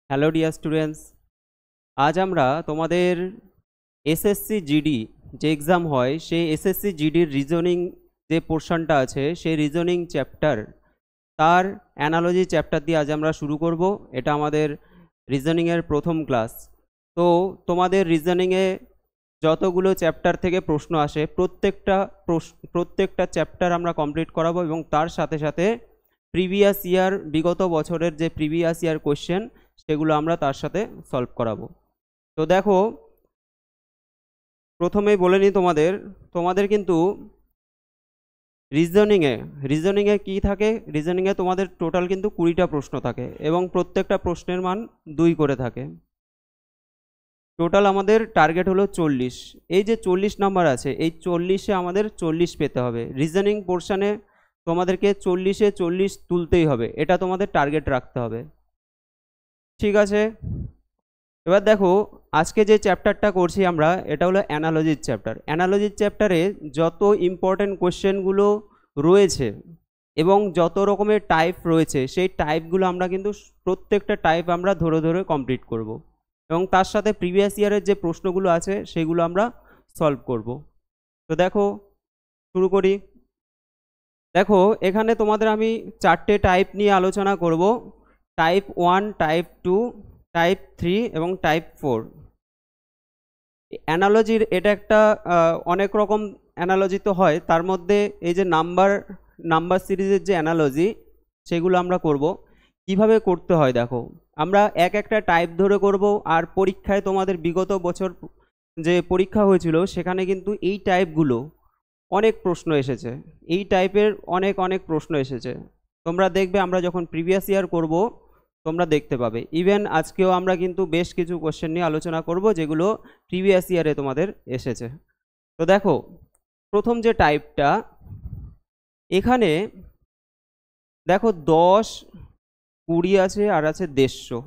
Hello dear students, আজ আমরা তোমাদের এসএসসি জিডি যে এক্সাম হয় সেই এসএসসি জিডির রিজনিং যে পোর্শনটা আছে সেই রিজনিং চ্যাপ্টার তার অ্যানালজি চ্যাপ্টার দিয়ে আজ আমরা শুরু করব। এটা আমাদের রিজনিংয়ের প্রথম ক্লাস। তো তোমাদের রিজনিংয়ে যতগুলো চ্যাপ্টার থেকে প্রশ্ন আসে প্রত্যেকটা চ্যাপ্টার আমরা কমপ্লিট করাবো এবং তার সাথে সাথে প্রিভিয়াস ইয়ার বিগত বছরের যে প্রিভিয়াস ইয়ার কোশ্চেন সেগুলো আমরা তার সাথে সলভ করাবো। তো দেখো, প্রথমেই বলে নিই তোমাদের কিন্তু রিজনিংয়ে কি থাকে, রিজনিংয়ে তোমাদের টোটাল কিন্তু 20টা প্রশ্ন থাকে এবং প্রত্যেকটা প্রশ্নের মান 2 করে থাকে। টোটাল আমাদের টার্গেট হলো 40। এই যে 40 নাম্বার আছে, এই 40-এ আমাদের 40 পেতে হবে। রিজনিং পোর্শনে তোমাদেরকে 40-এ 40 তুলতেই হবে, এটা তোমাদের টার্গেট রাখতে হবে। ঠিক আছে, এবার দেখো আজকে যে চ্যাপ্টারটা করছি আমরা, এটা হলো অ্যানালজির চ্যাপ্টার। অ্যানালজির চ্যাপ্টারে যত ইম্পর্টেন্ট কোশ্চেনগুলো রয়েছে এবং যত রকমের টাইপ রয়েছে সেই টাইপগুলো আমরা কিন্তু প্রত্যেকটা টাইপ আমরা ধরে ধরে কমপ্লিট করব এবং তার সাথে প্রিভিয়াস ইয়ারের যে প্রশ্নগুলো আছে সেগুলো আমরা সলভ করব। তো দেখো শুরু করি। দেখো এখানে তোমাদের আমি 4টে টাইপ নিয়ে আলোচনা করব: টাইপ 1, টাইপ 2, টাইপ 3 এবং টাইপ 4। অ্যানালজির এটা একটা অনেক রকম অ্যানালজি তো হয়, তার মধ্যে এই যে নাম্বার সিরিজের যে অ্যানালজি সেগুলো আমরা করব। কিভাবে করতে হয় দেখো, আমরা একটা টাইপ ধরে করব। আর পরীক্ষায় তোমাদের বিগত বছর যে পরীক্ষা হয়েছিল সেখানে কিন্তু এই টাইপগুলো অনেক প্রশ্ন এসেছে, এই টাইপের অনেক প্রশ্ন এসেছে। তোমরা দেখবে আমরা যখন প্রিভিয়াস ইয়ার করব তোমরা দেখতে পাবে। ইভেন আজকেও আমরা কিন্তু বেশ কিছু কোশ্চেন নিয়ে আলোচনা করব যেগুলো প্রিভিয়াস ইয়ারে তোমাদের এসেছে। তো দেখো প্রথম যে টাইপটা, এখানে দেখো 10, 20 আছে আর আছে 150।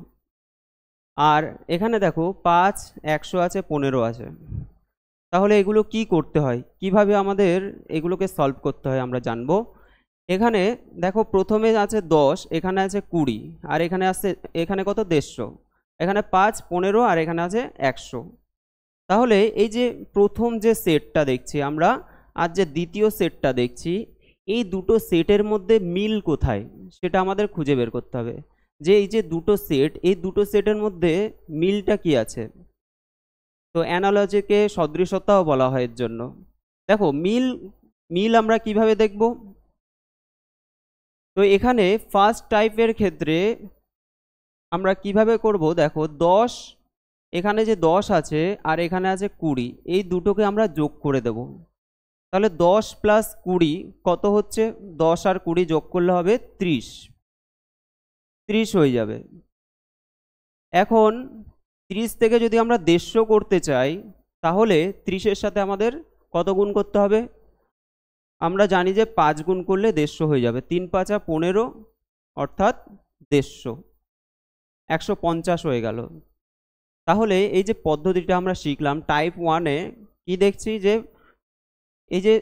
আর এখানে দেখো 5, 100 আছে, 15 আছে। তাহলে এগুলো কি করতে হয়, কিভাবে আমাদের এগুলোকে সলভ করতে হয় আমরা জানবো। এখানে দেখো প্রথমে আছে 10, এখানে আছে 20, আর এখানে কত 150, এখানে 5, 15 আর এখানে আছে 100। তাহলে এই যে প্রথম যে সেটটা দেখছি আমরা আর যে দ্বিতীয় সেটটা দেখছি, এই দুটো সেটের মধ্যে মিল কোথায় সেটা আমাদের খুঁজে বের করতে হবে। যে এই যে দুটো সেট, এই দুটো সেটের মধ্যে মিলটা কি আছে। তো অ্যানালজিকে সদৃশতাও বলা হয় এর জন্য। দেখো মিল আমরা কিভাবে দেখব। তো এখানে ফার্স্ট টাইপের ক্ষেত্রে আমরা কিভাবে করব, দেখো 10, এখানে যে 10 আছে আর এখানে আছে 20, এই দুটোকে আমরা যোগ করে দেব। তাহলে 10 + 20 কত হচ্ছে, 10 আর 20 যোগ করলে হবে 30 হয়ে যাবে। এখন 30 থেকে যদি আমরা 150 করতে চাই তাহলে 30-এর সাথে আমাদের কত গুণ করতে হবে। আমরা জানি যে 5 গুণ করলে 150 হয়ে যাবে। 3 × 5 = 15, অর্থাৎ 150, 150 হয়ে গেল। তাহলে এই যে পদ্ধতিটা আমরা শিখলাম টাইপ 1-এ, কি দেখছি যে এই যে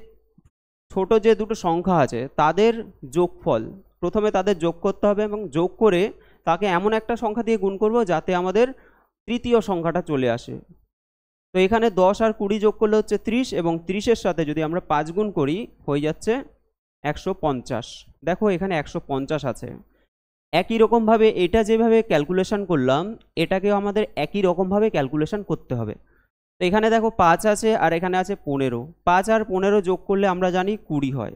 ছোট যে দুটো সংখ্যা আছে তাদের যোগফল, প্রথমে তাদের যোগ করতে হবে এবং যোগ করে তাকে এমন একটা সংখ্যা দিয়ে গুণ করব যাতে আমাদের তৃতীয় সংখ্যাটা চলে আসে। তো এখানে 10 আর 20 যোগ করলে হচ্ছে 30 এবং 30-এর সাথে যদি আমরা 5 গুণ করি হয়ে যাচ্ছে 150। দেখো এখানে 150 আছে। একই রকমভাবে এটা যেভাবে ক্যালকুলেশন করলাম এটাকেও আমাদের একই রকমভাবে ক্যালকুলেশন করতে হবে। তো এখানে দেখো 5 আছে আর এখানে আছে 15, 5 আর 15 যোগ করলে আমরা জানি 20 হয়।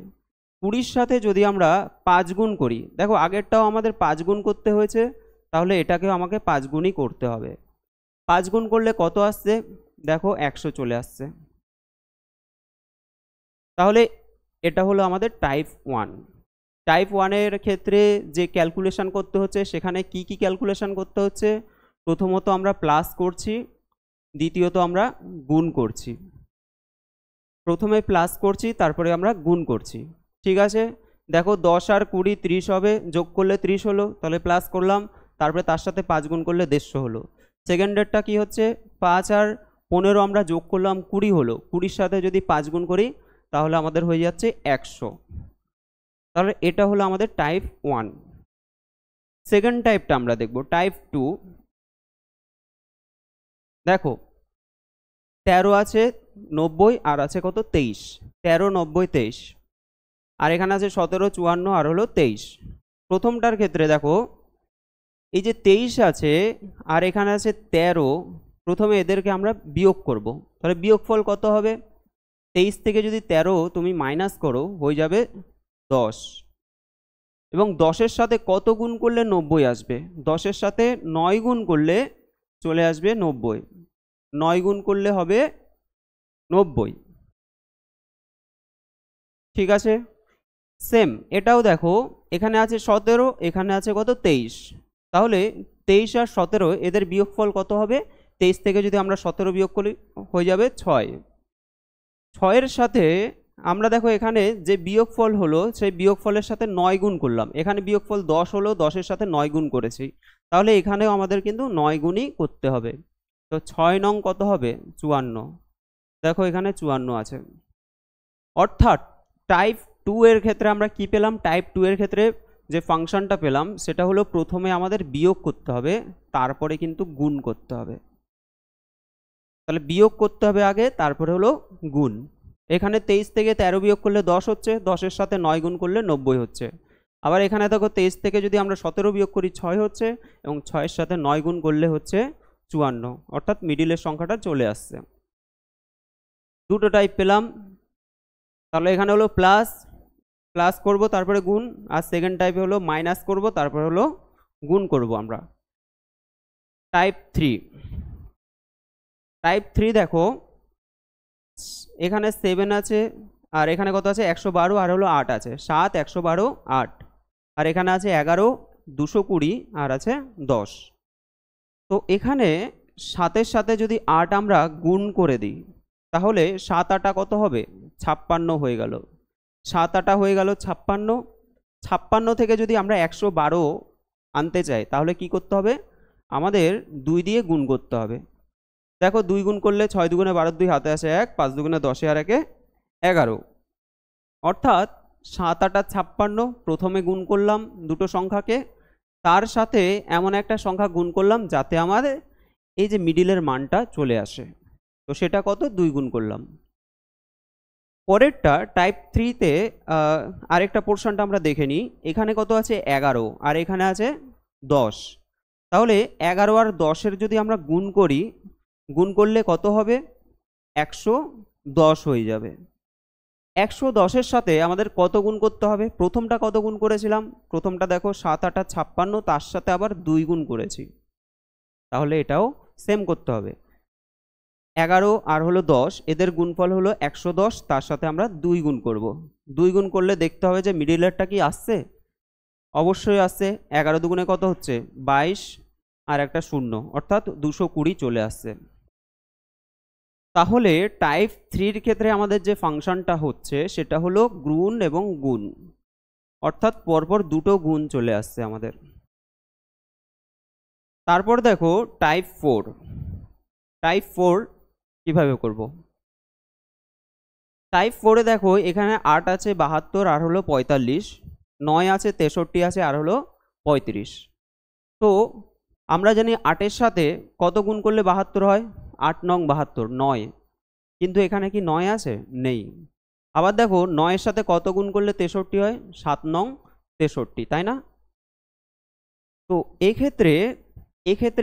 20-র সাথে যদি আমরা 5 গুণ করি, দেখো আগেরটাও আমাদের 5 গুণ করতে হয়েছে, তাহলে এটাকেও আমাকে 5 গুণই করতে হবে। 5 গুণ করলে কত আসছে, দেখো 100 চলে আসছে। তাহলে এটা হলো আমাদের টাইপ 1। টাইপ 1-এর ক্ষেত্রে যে ক্যালকুলেশন করতে হচ্ছে সেখানে কি কি ক্যালকুলেশন করতে হচ্ছে, প্রথমত আমরা প্লাস করছি, দ্বিতীয়ত আমরা গুণ করছি। প্রথমে প্লাস করছি তারপরে আমরা গুণ করছি। ঠিক আছে, দেখো 10 আর 20 30 হবে, যোগ করলে 30 হলো, তাহলে প্লাস করলাম, তারপরে তার সাথে 5 গুণ করলে 150 হলো। সেকেন্ডেরটা কি হচ্ছে, 5 আর 15 আমরা যোগ করলাম 20 হলো, 20-র সাথে যদি 5 গুণ করি তাহলে আমাদের হয়ে যাচ্ছে 100। তাহলে এটা হলো আমাদের টাইপ 1। সেকেন্ড টাইপটা আমরা দেখব টাইপ 2। দেখো 13 আছে 90 আর আছে কত 23, 13 90 23, আর এখানে আছে 17 54 আর হলো 23। প্রথমটার ক্ষেত্রে দেখো এই যে 23 আছে আর এখানে আছে 13, প্রথমে এদেরকে আমরা বিয়োগ করব। তাহলে বিয়োগফল কত হবে? 23 থেকে যদি 13 তুমি মাইনাস করো হয়ে যাবে 10, এবং 10-এর সাথে কত গুণ করলে 90 আসবে? 10-এর সাথে 9 গুণ করলে চলে আসবে 90, 9 গুণ করলে হবে 90। ঠিক আছে, সেম এটাও দেখো, এখানে আছে 17, এখানে আছে কত 23, তাহলে 23 আর 17 এদের বিয়োগফল কত হবে? 23 থেকে যদি আমরা 17 বিয়োগ করি হয়ে যাবে 6, 6-এর সাথে আমরা দেখো এখানে যে বিয়োগফল হলো সেই বিয়োগফলের সাথে 9 গুণ করলাম, এখানে বিয়োগফল 10 হলো, 10-এর সাথে 9 গুণ করেছি, তাহলে এখানেও আমাদের কিন্তু 9 গুণই করতে হবে। তো 6 নং কত হবে? 54। দেখো এখানে 54 আছে। অর্থাৎ টাইপ 2 এর ক্ষেত্রে আমরা কি পেলাম? টাইপ 2 এর ক্ষেত্রে যে ফাংশনটা পেলাম সেটা হলো প্রথমে আমাদের বিয়োগ করতে হবে, তারপরে কিন্তু গুণ করতে হবে। তাহলে বিয়োগ করতে হবে আগে, তারপরে হলো গুণ। এখানে 23 থেকে 13 বিয়োগ করলে 10 হচ্ছে, 10-এর সাথে 9 গুণ করলে 90 হচ্ছে। আবার এখানে দেখো 23 থেকে যদি আমরা 17 বিয়োগ করি 6 হচ্ছে, এবং 6-এর সাথে 9 গুণ করলে হচ্ছে 54, অর্থাৎ মিডিলের সংখ্যাটা চলে আসছে। দুটো টাইপ পেলাম। তাহলে এখানে হলো প্লাস, প্লাস করব তারপরে গুণ, আর সেকেন্ড টাইপে হলো মাইনাস করব তারপরে হলো গুণ করব আমরা। টাইপ 3, টাইপ 3 দেখো এখানে 7 আছে আর এখানে কত আছে? 112 আর হলো 8 আছে, 7 112 8, আর এখানে আছে 11 220 আর আছে 10। তো এখানে 7-এর সাথে যদি 8 আমরা গুণ করে দিই তাহলে 7 8 কত হবে? 56 হয়ে গেল। 7 8 হয়ে গেল 56। 56 থেকে যদি আমরা 112 আনতে চাই তাহলে কি করতে হবে? আমাদের 2 দিয়ে গুণ করতে হবে। দেখো 2 গুণ করলে 6 দুগুণে 12, 2 হাতে আসে 1, 5 দুগুণে 10 আর 1 11, অর্থাৎ 7 8 56 প্রথমে গুণ করলাম দুটো সংখ্যাকে, তার সাথে এমন একটা সংখ্যা গুণ করলাম যাতে আমাদের এই যে মিডিলের মানটা চলে আসে। তো সেটা কত? 2 গুণ করলাম। পরেরটা টাইপ 3-তে আরেকটা পোর্শনটা আমরা দেখে নিই। এখানে কত আছে? 11 আর এখানে আছে 10। তাহলে 11 আর 10-এর যদি আমরা গুণ করি, গুণ করলে কত হবে? 110 হয়ে যাবে। 110-এর সাথে আমাদের কত গুণ করতে হবে? প্রথমটা কত গুণ করেছিলাম? প্রথমটা দেখো 7 8 56, তার সাথে আবার 2 গুণ করেছি, তাহলে এটাও সেম করতে হবে। 11 আর হলো 10 এদের গুণফল হলো 110, তার সাথে আমরা 2 গুণ করব। 2 গুণ করলে দেখতে হবে যে মিডিলেরটা কি আসছে? অবশ্যই আসছে। 11 দুগুণে কত হচ্ছে? 22 আর একটা 0, অর্থাৎ 220 চলে আসছে। তাহলে টাইপ 3-র ক্ষেত্রে আমাদের যে ফাংশনটা হচ্ছে সেটা হলো গুণ এবং গুণ, অর্থাৎ পরপর দুটো গুণ চলে আসছে আমাদের। তারপর দেখো টাইপ 4। টাইপ 4 কিভাবে করব? টাইপ 4-এ দেখো এখানে 8 আছে 72 আর হলো 45, 9 আছে 63 আছে আর হলো 35। তো আমরা জানি 8-এর সাথে কত গুণ করলে 72 হয়? 8 নং 72, 9, কিন্তু এখানে কি 9 আছে? নেই। আবার দেখো 9-এর সাথে কত গুণ করলে 63 হয়? 7 নং 63, তাই না? তো এক্ষেত্রে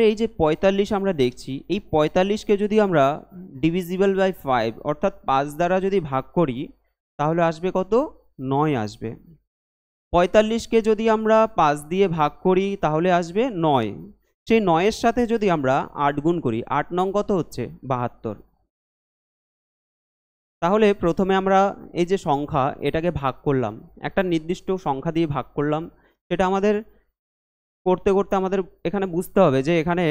এই যে 45 আমরা দেখছি, এই 45-কে যদি আমরা ডিভিজিবল বাই 5 অর্থাৎ 5 দ্বারা যদি ভাগ করি তাহলে আসবে কত? 9 আসবে। 45-কে যদি আমরা 5 দিয়ে ভাগ করি তাহলে আসবে 9। সেই 9-এর সাথে যদি আমরা 8 গুণ করি, 8 নং কত হচ্ছে? 72। তাহলে প্রথমে আমরা এই যে সংখ্যা এটাকে ভাগ করলাম, একটা নির্দিষ্ট সংখ্যা দিয়ে ভাগ করলাম, সেটা আমাদের করতে করতে আমাদের এখানে বুঝতে হবে যে এখানে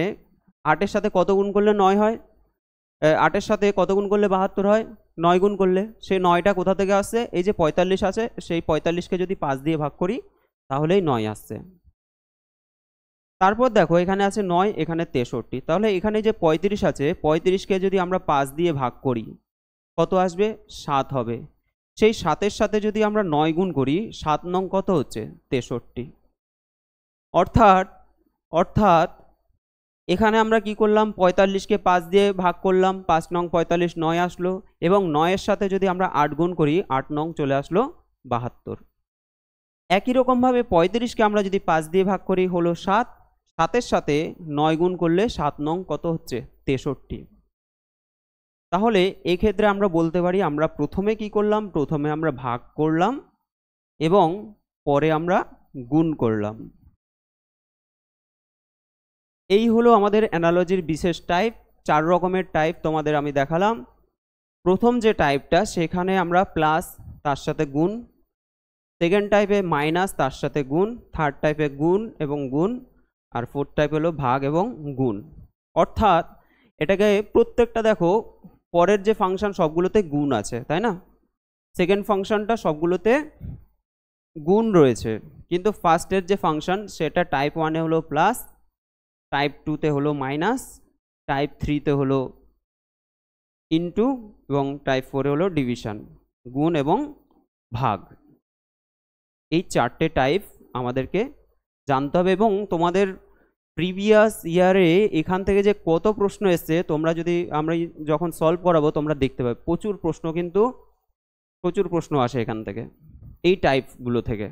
8-এর সাথে কত গুণ করলে 9 হয়? 8-এর সাথে কত গুণ করলে 72 হয়? 9 গুণ করলে। সেই 9টা কোথা থেকে আসছে? এই যে 45 আছে, সেই 45-কে যদি 5 দিয়ে ভাগ করি তাহলেই 9 আসছে। তারপর দেখো এখানে আছে 9, এখানে 63, তাহলে এখানে যে 35 আছে, 35-কে যদি আমরা 5 দিয়ে ভাগ করি কত আসবে? 7 হবে। সেই 7-এর সাথে যদি আমরা 9 গুণ করি, 7 নং কত হচ্ছে? 63। অর্থাৎ এখানে আমরা কি করলাম, 45কে 5 দিয়ে ভাগ করলাম, 5 নং 45 9 আসলো, এবং 9-এর সাথে যদি আমরা 8 গুণ করি 8 নং চলে আসলো 72। একই রকমভাবে 35কে আমরা যদি 5 দিয়ে ভাগ করি হলো 7, 7-এর সাথে 9 গুণ করলে 7 নং কত হচ্ছে 63। তাহলে এক্ষেত্রে আমরা বলতে পারি আমরা প্রথমে কি করলাম, প্রথমে আমরা ভাগ করলাম এবং পরে আমরা গুণ করলাম। এই হলো আমাদের অ্যানালজির বিশেষ টাইপ। 4 রকমের টাইপ তোমাদের আমি দেখালাম। প্রথম যে টাইপটা সেখানে আমরা প্লাস তার সাথে গুণ, সেকেন্ড টাইপে মাইনাস তার সাথে গুণ, থার্ড টাইপে গুণ এবং গুণ, আর ফোর্থ টাইপ হলো ভাগ এবং গুণ। অর্থাৎ এটাকে প্রত্যেকটা দেখো পরের যে ফাংশন সবগুলোতে গুণ আছে, তাই না? সেকেন্ড ফাংশনটা সবগুলোতে গুণ রয়েছে, কিন্তু ফার্স্টের যে ফাংশন সেটা টাইপ 1-এ হলো প্লাস, টাইপ 2-তে হলো মাইনাস, টাইপ 3-তে হলো ইনটু এবং টাইপ 4-এ হলো ডিভিশন, গুণ এবং ভাগ। এই 4টে টাইপ আমাদেরকে জানতে হবে। এবং তোমাদের প্রিভিয়াস ইয়ারে এখান থেকে যে কত প্রশ্ন এসছে তোমরা যদি আমরা যখন সলভ করাবো তোমরা দেখতে পাবে প্রচুর প্রশ্ন, কিন্তু প্রচুর প্রশ্ন আসে এখান থেকে এই টাইপগুলো থেকে।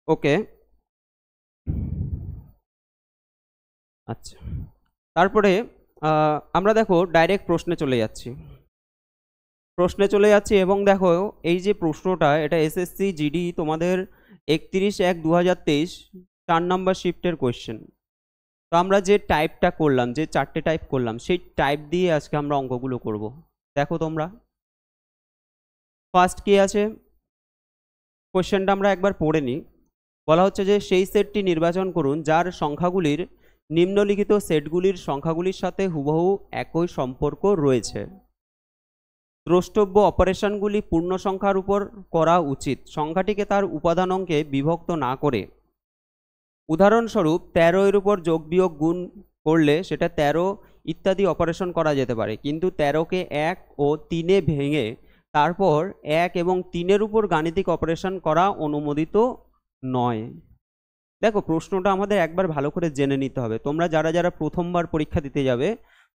ওকে, আচ্ছা, তারপরে আমরা দেখো ডাইরেক্ট প্রশ্নে চলে যাচ্ছি এবং দেখো এই যে প্রশ্নটা এটা এসএসসি জিডি তোমাদের 31/1/2023 4 নম্বর শিফটের কোয়েশ্চেন। তো আমরা যে টাইপটা করলাম, যে 4টে টাইপ করলাম, সেই টাইপ দিয়ে আজকে আমরা অঙ্কগুলো করব। দেখো তোমরা ফার্স্ট কি আছে, কোয়েশ্চেনটা আমরা একবার পড়ে নিই। বলা হচ্ছে যে সেই সেটটি নির্বাচন করুন যার সংখ্যাগুলির নিম্নলিখিত সেটগুলির সংখ্যাগুলির সাথে হুবহু একই সম্পর্ক রয়েছে। দ্রষ্টব্য অপারেশনগুলি পূর্ণ সংখ্যার উপর করা উচিত, সংখ্যাটিকে তার উপাদান অঙ্কে বিভক্ত না করে। উদাহরণস্বরূপ 13-এর উপর যোগ বিয়োগ গুণ করলে সেটা 13 ইত্যাদি অপারেশন করা যেতে পারে, কিন্তু 13কে 1 ও 3-এ ভেঙে তারপর 1 এবং 3-এর উপর গাণিতিক অপারেশন করা অনুমোদিত নয়। দেখো প্রশ্নটা আমাদের একবার ভালো করে জেনে নিতে হবে। তোমরা যারা যারা প্রথমবার পরীক্ষা দিতে যাবে,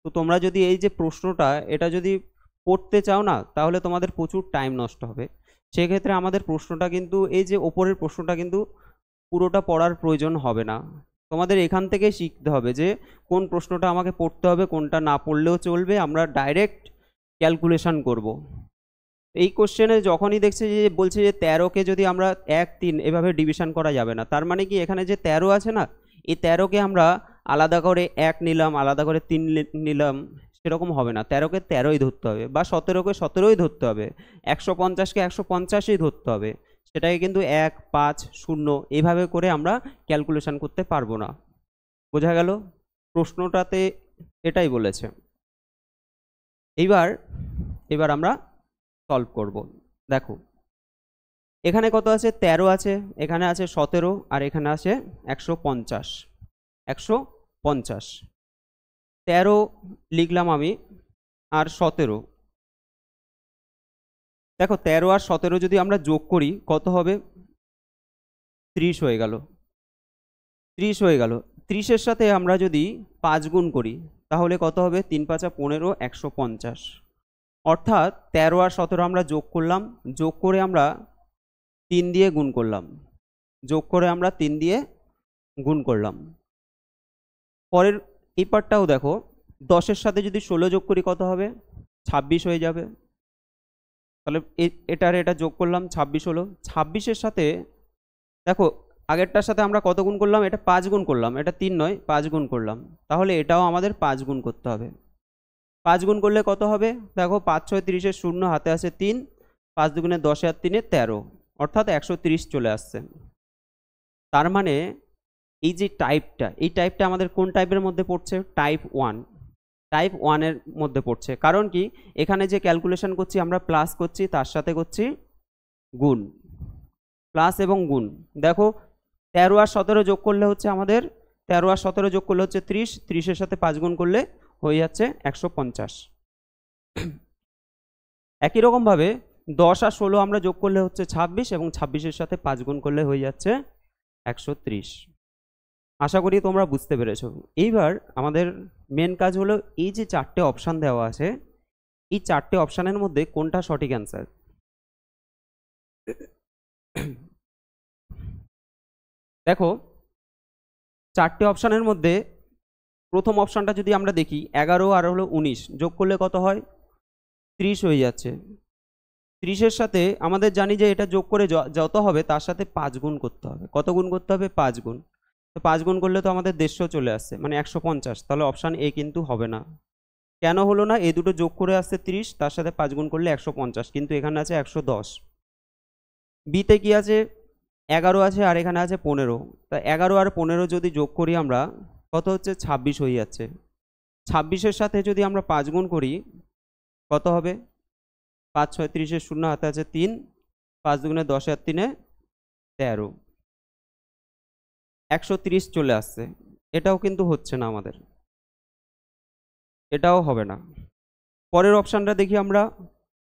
তো তোমরা যদি এই যে প্রশ্নটা এটা যদি পড়তে চাও না, তাহলে তোমাদের প্রচুর টাইম নষ্ট হবে। সেক্ষেত্রে আমাদের প্রশ্নটা কিন্তু এই যে ওপরের প্রশ্নটা কিন্তু পুরোটা পড়ার প্রয়োজন হবে না। তোমাদের এখান থেকে শিখতে হবে যে কোন প্রশ্নটা আমাকে পড়তে হবে, কোনটা না পড়লেও চলবে, আমরা ডাইরেক্ট ক্যালকুলেশন করব। এই কোশ্চেনে যখনই দেখছে যে বলছে যে 13কে যদি আমরা 1 3 এভাবে ডিভিশন করা যাবে না, তার মানে কি এখানে যে 13 আছে না, এই 13কে আমরা আলাদা করে 1 নিলাম, আলাদা করে 3 নিলাম, সেরকম হবে না। 13কে 13ই ধরতে হবে, বা 17কে 17ই ধরতে হবে, 150কে 150ই ধরতে হবে। সেটাকে কিন্তু 1 5 0 এইভাবে করে আমরা ক্যালকুলেশন করতে পারবো না। বোঝা গেল? প্রশ্নটাতে এটাই বলেছে। এবার আমরা সলভ করব। দেখো এখানে কত আছে, 13 আছে, এখানে আছে 17, আর এখানে আছে 150। 13 লিখলাম আমি, আর 17। দেখো 13 আর 17 যদি আমরা যোগ করি কত হবে, 30 হয়ে গেল। 30-এর সাথে আমরা যদি 5 গুণ করি তাহলে কত হবে, 3 5 15, 150। অর্থাৎ 13 আর 17 আমরা যোগ করলাম, যোগ করে আমরা 3 দিয়ে গুণ করলাম, পরের এই পার্টটাও দেখো 10-এর সাথে যদি 16 যোগ করি কত হবে, 26 হয়ে যাবে। তাহলে এটা যোগ করলাম, 26 হলো। 26-এর সাথে দেখো আগেরটার সাথে আমরা কত গুণ করলাম, এটা 5 গুণ করলাম, এটা 3 নয় 5 গুণ করলাম, তাহলে এটাও আমাদের 5 গুণ করতে হবে। 5 গুণ করলে কত হবে, দেখো 5 6 30-এর 0 হাতে আসে 3, 5 2 10 আর 3 13, অর্থাৎ 130 চলে আসছে। তার মানে এই যে এই টাইপটা আমাদের কোন টাইপের মধ্যে পড়ছে, টাইপ 1-এর মধ্যে পড়ছে। কারণ কি, এখানে যে ক্যালকুলেশন করছি আমরা প্লাস করছি, তার সাথে করছি গুণ, প্লাস এবং গুণ। দেখো 13 আর 17 যোগ করলে হচ্ছে আমাদের 13 আর 17 যোগ করলে হচ্ছে 30, 30-এর সাথে 5 গুণ করলে হয়ে যাচ্ছে 150। একই রকমভাবে 10 আর 16 আমরা যোগ করলে হচ্ছে 26, এবং 26-এর সাথে 5 গুণ করলে হয়ে যাচ্ছে 130। আশা করি তোমরা বুঝতে পেরেছো। এইবার আমাদের মেন কাজ হলো এই যে 4টে অপশান দেওয়া আছে, এই 4টে অপশানের মধ্যে কোনটা সঠিক অ্যান্সার। দেখো 4টে অপশানের মধ্যে প্রথম অপশানটা যদি আমরা দেখি 11 আর হলো 19 যোগ করলে কত হয়, 30 হয়ে যাচ্ছে। 30-এর সাথে আমাদের জানি যে এটা যোগ করে যত হবে তার সাথে 5 গুণ করতে হবে। কত গুণ করতে হবে, 5 গুণ। তো 5 গুণ করলে তো আমাদের 150 চলে আসছে, মানে 150। তাহলে অপশান এ কিন্তু হবে না। কেন হলো না, এই দুটো যোগ করে আসছে 30, তার সাথে 5 গুণ করলে 150, কিন্তু এখানে আছে 110। বিতে কি আছে, 11 আছে আর এখানে আছে 15। তা 11 আর 15 যদি যোগ করি আমরা, কত হচ্ছে, 26 হয়ে যাচ্ছে। 26-এর সাথে যদি আমরা 5 গুণ করি কত হবে, 5 6 30, শূন্য হাতে আছে 3, 5 দুগুণে 10 আর 3 13, 130 চলে আসছে। এটাও কিন্তু হচ্ছে না আমাদের, এটাও হবে না। পরের অপশানটা দেখি আমরা,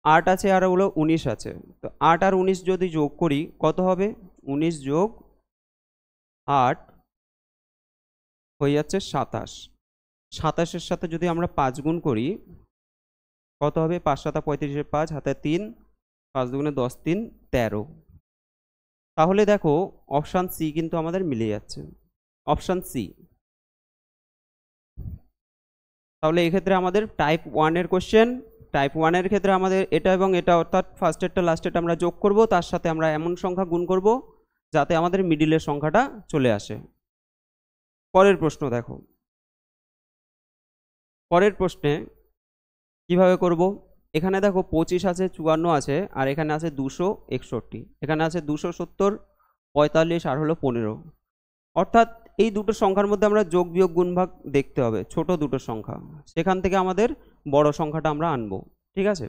8 আছে আর হলো 19 আছে। তো 8 আর 19 যদি যোগ করি কত হবে, 19 যোগ 8 হয়ে যাচ্ছে 27। 27-এর সাথে যদি আমরা 5 গুণ করি কত হবে, 5 7 35, 5 হাতে 3, 5 দুগুণে 10 3 13। তাহলে দেখো অপশান সি কিন্তু আমাদের মিলে যাচ্ছে, অপশান সি। তাহলে এক্ষেত্রে আমাদের টাইপ 1-এর কোশ্চেন, টাইপ 1-এর ক্ষেত্রে আমাদের এটা এবং এটা, অর্থাৎ ফার্স্টেরটা লাস্টেরটা আমরা যোগ করব, তার সাথে আমরা এমন সংখ্যা গুণ করব যাতে আমাদের মিডিলের সংখ্যাটা চলে আসে। পরের প্রশ্ন দেখো, পরের প্রশ্নে কিভাবে করব। এখানে দেখো 25 আছে, 54 আছে আর এখানে আছে 261, এখানে আছে 270, 45 আর হলো 15। অর্থাৎ এই দুটো সংখ্যার মধ্যে আমরা যোগ বিয়োগ গুণভাগ দেখতে হবে, ছোট দুটো সংখ্যা, সেখান থেকে আমাদের বড় সংখ্যাটা আমরা আনবো। ঠিক আছে,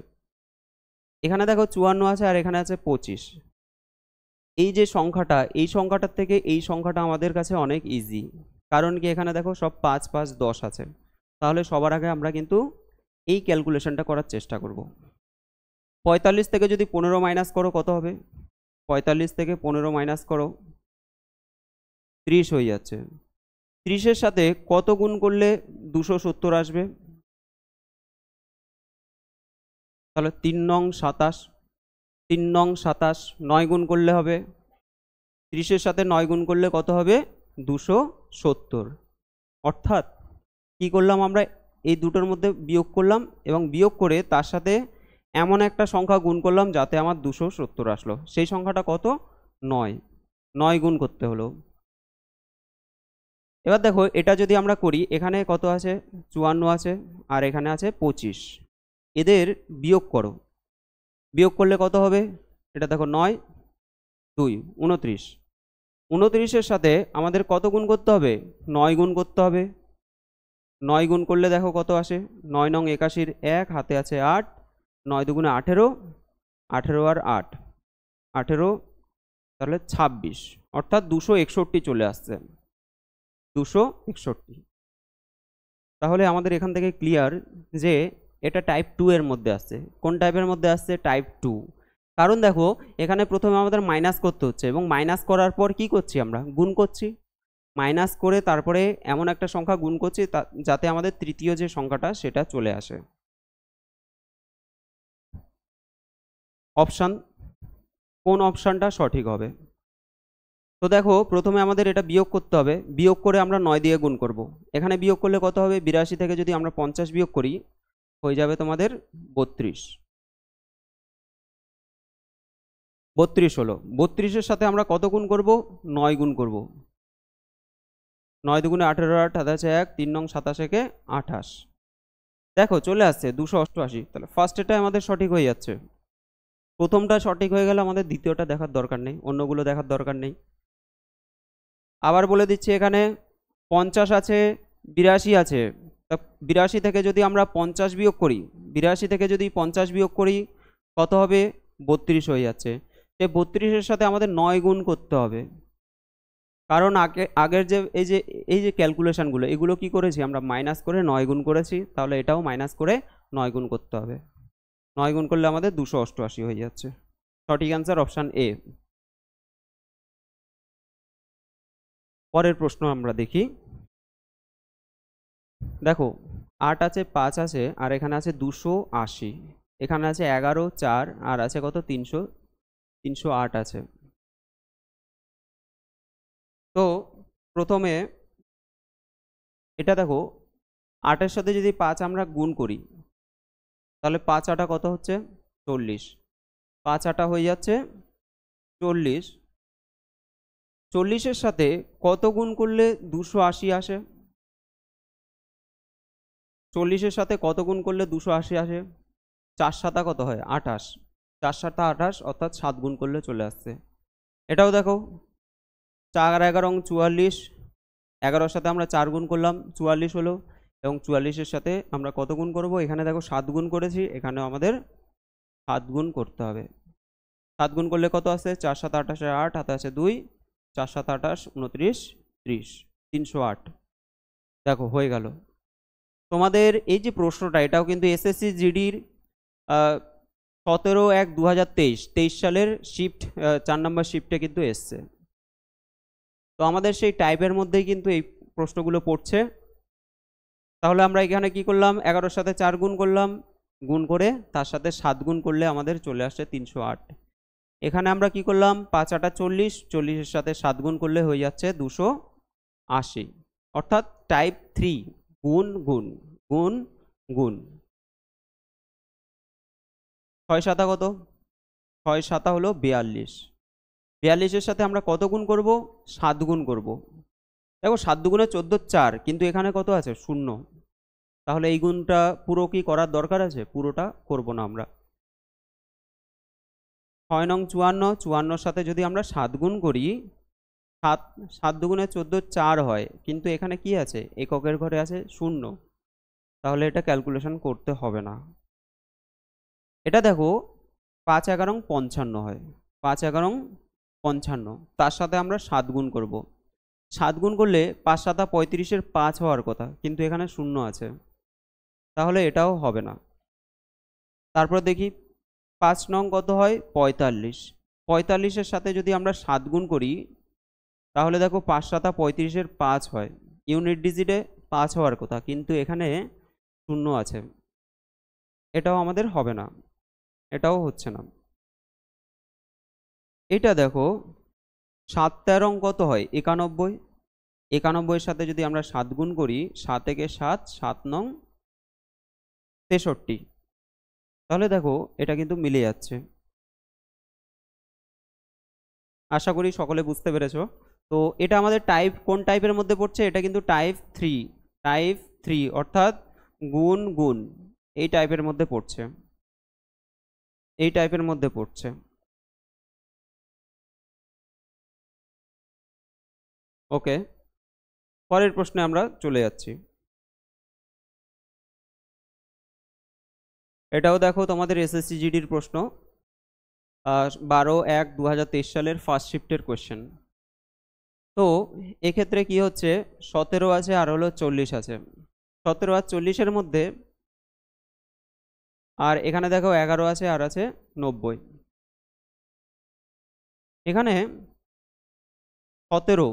এখানে দেখো 54 আছে আর এখানে আছে 25। এই যে সংখ্যাটা, এই সংখ্যাটার থেকে এই সংখ্যাটা আমাদের কাছে অনেক ইজি, কারণ কি এখানে দেখো সব 5 5 10 আছে। তাহলে সবার আগে আমরা কিন্তু এই ক্যালকুলেশনটা করার চেষ্টা করব। 45 থেকে যদি 15 মাইনাস করো কত হবে, 45 থেকে 15 মাইনাস করো 30 হয়ে যাচ্ছে। 30-এর সাথে কত গুণ করলে 270 আসবে, তাহলে 3 নং 27, 3 নং 27, 9 গুণ করলে হবে, 30-এর সাথে 9 গুণ করলে কত হবে, 270। অর্থাৎ কি করলাম আমরা, এই দুটোর মধ্যে বিয়োগ করলাম এবং বিয়োগ করে তার সাথে এমন একটা সংখ্যা গুণ করলাম যাতে আমার 270 আসলো। সেই সংখ্যাটা কত, 9, 9 গুণ করতে হলো। এবার দেখো এটা যদি আমরা করি, এখানে কত আছে, 54 আছে আর এখানে আছে 25, এদের বিয়োগ করো। বিয়োগ করলে কত হবে, এটা দেখো 9 2 29, 29-এর সাথে আমাদের কত গুণ করতে হবে, 9 গুণ করতে হবে। 9 গুণ করলে দেখো কত আসে, 9 নং 81, 1 হাতে আছে 8, 9 দুগুণে 18, 18 আর 8 18, তাহলে 26, অর্থাৎ 261 চলে আসছে, 261। তাহলে আমাদের এখান থেকে ক্লিয়ার যে এটা টাইপ 2 এর মধ্যে আসছে। কোন টাইপের মধ্যে আসছে, টাইপ 2। কারণ দেখো এখানে প্রথমে আমাদের মাইনাস করতে হচ্ছে এবং মাইনাস করার পর কি করছি, আমরা গুণ করছি। মাইনাস করে তারপরে এমন একটা সংখ্যা গুণ করছি যাতে আমাদের তৃতীয় যে সংখ্যাটা সেটা চলে আসে। অপশান, কোন অপশানটা সঠিক হবে। তো দেখো প্রথমে আমাদের এটা বিয়োগ করতে হবে, বিয়োগ করে আমরা 9 দিয়ে গুণ করব। এখানে বিয়োগ করলে কত হবে, 82 থেকে যদি আমরা 50 বিয়োগ করি হয়ে যাবে তোমাদের 32, 32 হলো। 32-এর সাথে আমরা কত গুণ করব, 9 গুণ করব। 9 দুগুণে 18, 8 হাতে আছে 1, 3 নং 27 একে 28, দেখো চলে আসছে 288। তাহলে ফার্স্ট এটা আমাদের সঠিক হয়ে যাচ্ছে, প্রথমটা সঠিক হয়ে গেলে আমাদের দ্বিতীয়টা দেখার দরকার নেই, অন্যগুলো দেখার দরকার নেই। আবার বলে দিচ্ছি, এখানে 50 আছে, 82 আছে। তা 82 থেকে যদি আমরা 50 বিয়োগ করি, 82 থেকে যদি 50 বিয়োগ করি কত হবে, 32 হয়ে যাচ্ছে। এই 32-এর সাথে আমাদের 9 গুণ করতে হবে, কারণ আগের যে এই যে ক্যালকুলেশনগুলো এগুলো কি করেছি আমরা, মাইনাস করে 9 গুণ করেছি। তাহলে এটাও মাইনাস করে 9 গুণ করতে হবে। 9 গুণ করলে আমাদের 288 হয়ে যাচ্ছে। সঠিক অ্যান্সার অপশান এ। পরের প্রশ্ন আমরা দেখি। দেখো 8 আছে, 5 আছে, আর এখানে আছে 280, এখানে আছে 11, 4, আর আছে কত 308 আছে। তো প্রথমে এটা দেখো 8-এর সাথে যদি 5 আমরা গুণ করি তাহলে 5 8 কত হচ্ছে 40, 5 8 হয়ে যাচ্ছে 40। 40-এর সাথে কত গুণ করলে 280 আসে? 40-এর সাথে কত গুণ করলে 280 আসে? 4 7 কত হয় 28, 4 7 28, অর্থাৎ 7 গুণ করলে চলে আসছে। এটাও দেখো 4 11 44, 11-এর সাথে আমরা 4 গুণ করলাম 44 হলো, এবং 44-এর সাথে আমরা কত গুণ করব? এখানে দেখো 7 গুণ করেছি, এখানেও আমাদের 7 গুণ করতে হবে। 7 গুণ করলে কত আসছে? 4 7 28 8, হাতে আছে 2, 4 7 28 29 30, 308। দেখো হয়ে গেল। তোমাদের এই যে প্রশ্নটা, এটাও কিন্তু এসএসসি জিডির 17/1/2023 সালের শিফট 4 নম্বর শিফটে কিন্তু এসছে। তো আমাদের সেই টাইপের মধ্যেই কিন্তু এই প্রশ্নগুলো পড়ছে। তাহলে আমরা এখানে কি করলাম? 11-এর সাথে 4 গুণ করলাম, গুণ করে তার সাথে 7 গুণ করলে আমাদের চলে আসছে 308। এখানে আমরা কি করলাম? 5 8 40, 40-এর সাথে 7 গুণ করলে হয়ে যাচ্ছে 280, অর্থাৎ টাইপ 3 গুণ গুণ গুণ গুণ। 6 7 কত? 6 7 হলো 42, 42-এর সাথে আমরা কত গুণ করব? 7 গুণ করব। দেখো 7 দুগুণে 14 4, কিন্তু এখানে কত আছে? 0। তাহলে এই গুণটা পুরো কি করার দরকার আছে? পুরোটা করব না আমরা। 6 নং 54, 54-এর সাথে যদি আমরা 7 গুণ করি, 7 দুগুণে 14 4 হয়, কিন্তু এখানে কি আছে? এককের ঘরে আছে 0, তাহলে এটা ক্যালকুলেশন করতে হবে না। এটা দেখো 5 11 55 হয়, 5 11 55, তার সাথে আমরা 7 গুণ করব। 7 গুণ করলে 5 7 35-এর 5 হওয়ার কথা, কিন্তু এখানে 0 আছে, তাহলে এটাও হবে না। তারপর দেখি 5 নং কত হয়? 45, 45-এর সাথে যদি আমরা 7 গুণ করি তাহলে দেখো 5 7 35-এর 5 হয়, ইউনিট ডিজিটে 5 হওয়ার কথা, কিন্তু এখানে 0 আছে, এটাও আমাদের হবে না, এটাও হচ্ছে না। এটা দেখো 7 13 কত হয়? 91, 91-এর সাথে যদি আমরা 7 গুণ করি, 7 থেকে 7, 7 নং 63, তাহলে দেখো এটা কিন্তু মিলে যাচ্ছে। আশা করি সকলে বুঝতে পেরেছো। তো এটা আমাদের টাইপ কোন টাইপের মধ্যে পড়ছে? এটা কিন্তু টাইপ 3, টাইপ 3 অর্থাৎ গুণ গুণ এই টাইপের মধ্যে পড়ছে, এই টাইপের মধ্যে পড়ছে। ওকে, পরের প্রশ্নে আমরা চলে যাচ্ছি। এটাও দেখো তোমাদের এসএসসি জিডির প্রশ্ন, 12/1/2023 সালের ফার্স্ট শিফটের কোয়েশ্চেন। তো এক্ষেত্রে কি হচ্ছে? 17 আছে আর হলো 40 আছে। 17 আর 40-এর মধ্যে, আর এখানে দেখো 11 আছে আর আছে 90। এখানে 17,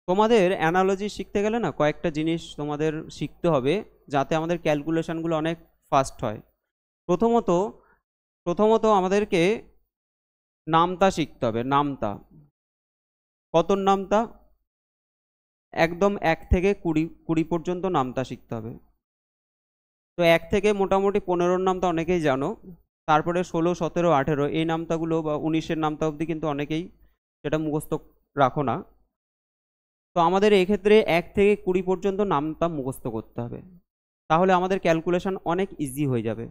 তোমাদের অ্যানালজি শিখতে গেলে না কয়েকটা জিনিস তোমাদের শিখতে হবে, যাতে আমাদের ক্যালকুলেশনগুলো অনেক ফাস্ট হয়। প্রথমত আমাদেরকে নামতা শিখতে হবে। নামতা কত? নামতা একদম 1 থেকে 20 পর্যন্ত নামতা শিখতে হবে। তো 1 থেকে মোটামুটি 15-র নামতা অনেকেই জানো, তারপরে 16 17 18 এই নামতাগুলো বা 19-এর নামতা অবধি কিন্তু অনেকেই সেটা মুখস্থ রাখো না। তো আমাদের এক্ষেত্রে 1 থেকে 20 পর্যন্ত নামতা মুখস্থ করতে হবে, তাহলে আমাদের ক্যালকুলেশন অনেক ইজি হয়ে যাবে।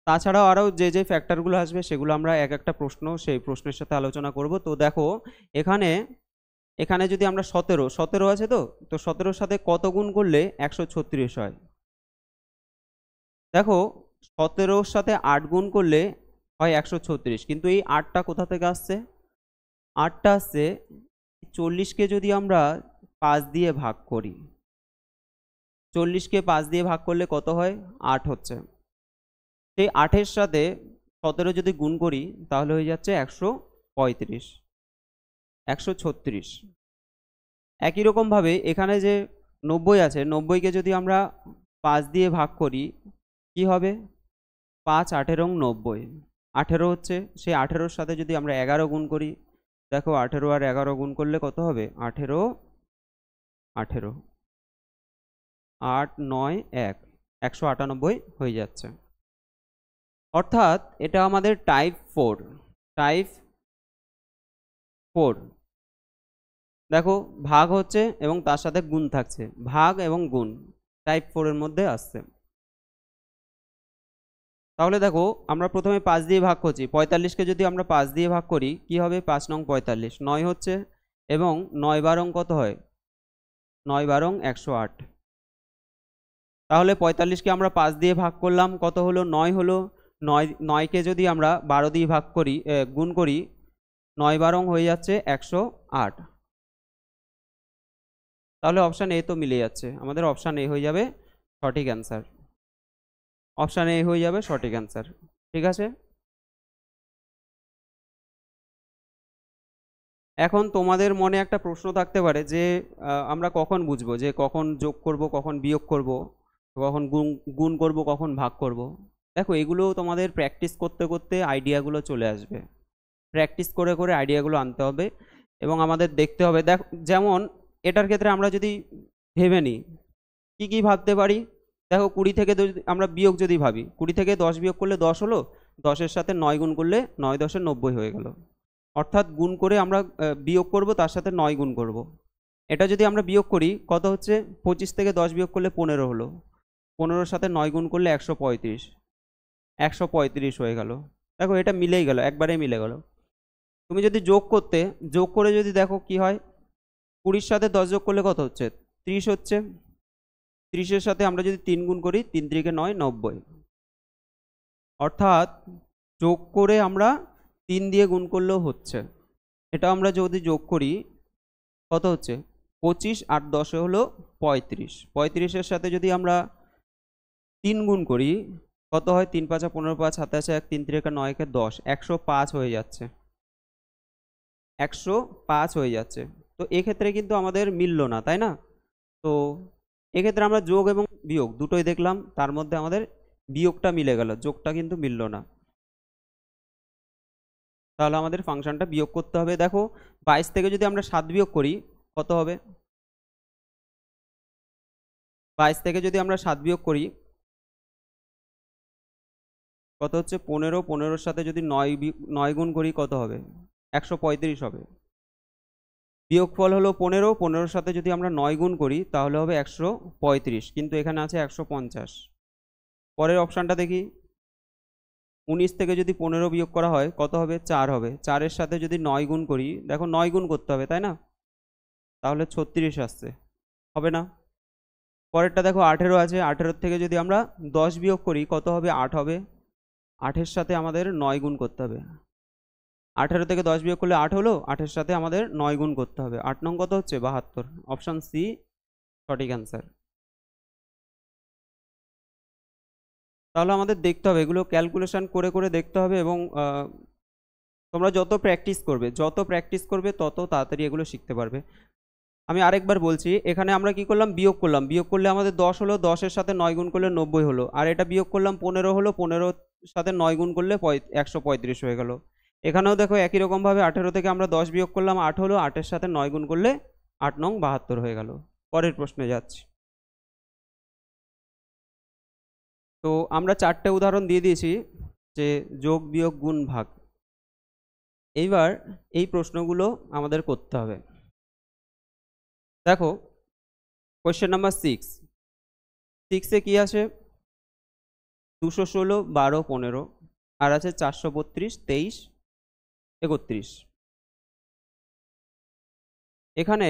তাছাড়াও আরও যে যে ফ্যাক্টরগুলো আসবে সেগুলো আমরা এক একটা প্রশ্ন সেই প্রশ্নের সাথে আলোচনা করব। তো দেখো এখানে যদি আমরা 17 আছে, তো 17-র সাথে কত গুণ করলে 136 হয়? দেখো 17-র সাথে 8 গুণ করলে হয় 136, কিন্তু এই 8টা কোথা থেকে আসছে? 8টা আসছে 40-কে যদি আমরা 5 দিয়ে ভাগ করি, 40-কে 5 দিয়ে ভাগ করলে কত হয়? 8 হচ্ছে। সেই 8-এর সাথে 17 যদি গুণ করি তাহলে হয়ে যাচ্ছে 135। 136। একই রকমভাবে এখানে যে 90 আছে, 90কে যদি আমরা 5 দিয়ে ভাগ করি কি হবে? 5 18 90, 18 হচ্ছে, সেই 18-র সাথে যদি আমরা 11 গুণ করি, দেখো 18 আর 11 গুণ করলে কত হবে? 18 18, 8 9 1, 198 হয়ে যাচ্ছে। অর্থাৎ এটা আমাদের টাইপ 4। টাইপ 4 দেখো ভাগ হচ্ছে এবং তার সাথে গুণ থাকছে, ভাগ এবং গুণ টাইপ 4 এর মধ্যে আসছে। তাহলে দেখো আমরা প্রথমে 5 দিয়ে ভাগ করছি, 45কে যদি আমরা 5 দিয়ে ভাগ করি কি হবে? 5 নং 45, 9 হচ্ছে, এবং 9 বারং কত হয়? 9 বারং 108। তাহলে 45কে আমরা 5 দিয়ে ভাগ করলাম, কত হলো? 9 হলো। 9কে যদি আমরা 12 দিয়ে ভাগ করি, গুণ করি, 9 বারং হয়ে যাচ্ছে 108। তাহলে অপশান এ তো মিলে যাচ্ছে, আমাদের অপশান এ হয়ে যাবে সঠিক অ্যান্সার। অপশান এ হয়ে যাবে সঠিক অ্যান্সার। ঠিক আছে, এখন তোমাদের মনে একটা প্রশ্ন থাকতে পারে যে আমরা কখন বুঝবো যে কখন যোগ করব, কখন বিয়োগ করব, কখন গুণ করব, কখন ভাগ করব? দেখো এগুলো তোমাদের প্র্যাকটিস করতে করতে আইডিয়াগুলো চলে আসবে। প্র্যাকটিস করে করে আইডিয়াগুলো আনতে হবে এবং আমাদের দেখতে হবে। দেখো যেমন এটার ক্ষেত্রে আমরা যদি ভেবে নিই, কি ভাবতে পারি? দেখো 20 থেকে আমরা বিয়োগ যদি ভাবি, 20 থেকে 10 বিয়োগ করলে 10 হলো, 10-এর সাথে 9 গুণ করলে 9 10 90 হয়ে গেল। অর্থাৎ গুণ করে আমরা বিয়োগ করব, তার সাথে 9 গুণ করব। এটা যদি আমরা বিয়োগ করি কত হচ্ছে? 25 থেকে 10 বিয়োগ করলে 15 হলো, 15-এর সাথে 9 গুণ করলে 135, 135 হয়ে গেল। দেখো এটা মিলেই গেল, একবারে মিলে গেল। তুমি যদি যোগ করে যদি দেখো কি হয়, 20-র সাথে 10 যোগ করলে কত হচ্ছে? 30 হচ্ছে। 30-এর সাথে আমরা যদি 3 গুণ করি, 3 3 9 90। অর্থাৎ যোগ করে আমরা 3 দিয়ে গুণ করলেও হচ্ছে। এটা আমরা যদি যোগ করি কত হচ্ছে? 25 8 10 হলো 35। 35-এর সাথে যদি আমরা 3 গুণ করি কত হয়? 3 5 15 5 27 1 3 3 9 10, 105 হয়ে যাচ্ছে। 105 হয়ে যাচ্ছে। তো এক্ষেত্রে কিন্তু আমাদের মিলল না, তাই না? তো এক্ষেত্রে আমরা যোগ এবং বিয়োগ দুটোই দেখলাম, তার মধ্যে আমাদের বিয়োগটা মিলে গেল, যোগটা কিন্তু মিলল না। তাহলে আমাদের ফাংশনটা বিয়োগ করতে হবে। দেখো 22 থেকে যদি আমরা 7 বিয়োগ করি কত হবে? 22 থেকে যদি আমরা 7 বিয়োগ করি কত হচ্ছে? 15। 15-এর সাথে যদি 9 গুণ করি কত হবে? 135 হবে। বিয়োগফল হলো 15, 15-এর সাথে যদি আমরা 9 গুণ করি তাহলে হবে 135, কিন্তু এখানে আছে 150। পরের অপশানটা দেখি, 19 থেকে যদি 15 বিয়োগ করা হয় কত হবে? 4 হবে। 4-এর সাথে যদি 9 গুণ করি, দেখো 9 গুণ করতে হবে, তাই না? তাহলে 36 আসছে, হবে না? পরেরটা দেখো 18 আছে, 18 থেকে যদি আমরা 10 বিয়োগ করি কত হবে? 8 হবে। 8-এর সাথে আমাদের 9 গুণ করতে হবে। 18 থেকে 10 বিয়োগ করলে 8 হলো, 8-এর সাথে আমাদের 9 গুণ করতে হবে। 8 নং কত হচ্ছে? 72। অপশান সি সঠিক অ্যান্সার। তাহলে আমাদের দেখতে হবে, এগুলো ক্যালকুলেশন করে করে দেখতে হবে, এবং তোমরা যত প্র্যাকটিস করবে তত তাড়াতাড়ি এগুলো শিখতে পারবে। আমি আরেকবার বলছি, এখানে আমরা কি করলাম? বিয়োগ করলাম। বিয়োগ করলে আমাদের 10 হলো, 10-এর সাথে 9 গুণ করলে 90 হলো। আর এটা বিয়োগ করলাম 15 হলো, 15-এর সাথে 9 গুণ করলে 135 হয়ে গেল। এখানেও দেখো একই রকমভাবে 18 থেকে আমরা 10 বিয়োগ করলাম, 8 হলো, 8-এর সাথে 9 গুণ করলে 8 নং 72 হয়ে গেল। পরের প্রশ্নে যাচ্ছি। তো আমরা 4টে উদাহরণ দিয়ে দিয়েছি যে যোগ বিয়োগ গুণ ভাগ। এইবার এই প্রশ্নগুলো আমাদের করতে হবে। দেখো কোয়েশ্চেন নাম্বার 6 কি আছে? 216 12 15, আর আছে 432 23 31। এখানে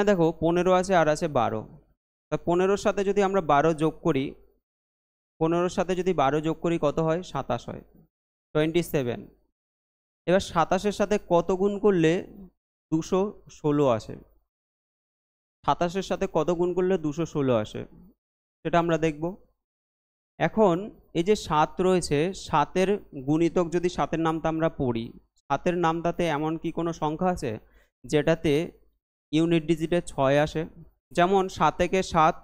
দেখো 15 আছে আর আছে 12। তা 15-এর সাথে যদি আমরা 12 যোগ করি, 15-এর সাথে যদি 12 যোগ করি কত হয়? 27 হয়, 27। এবার 27-এর সাথে কত গুণ করলে 216 আসে? 27-এর সাথে কত গুণ করলে 216 আসে সেটা আমরা দেখব। এখন এই যে 7 রয়েছে, 7-এর গুণিতক যদি 7-এর নামটা আমরা পড়ি, হাতের নামটাতে এমন কি কোনো সংখ্যা আছে যেটাতে ইউনিট ডিজিটে 6 আসে? যেমন 7 একে 7,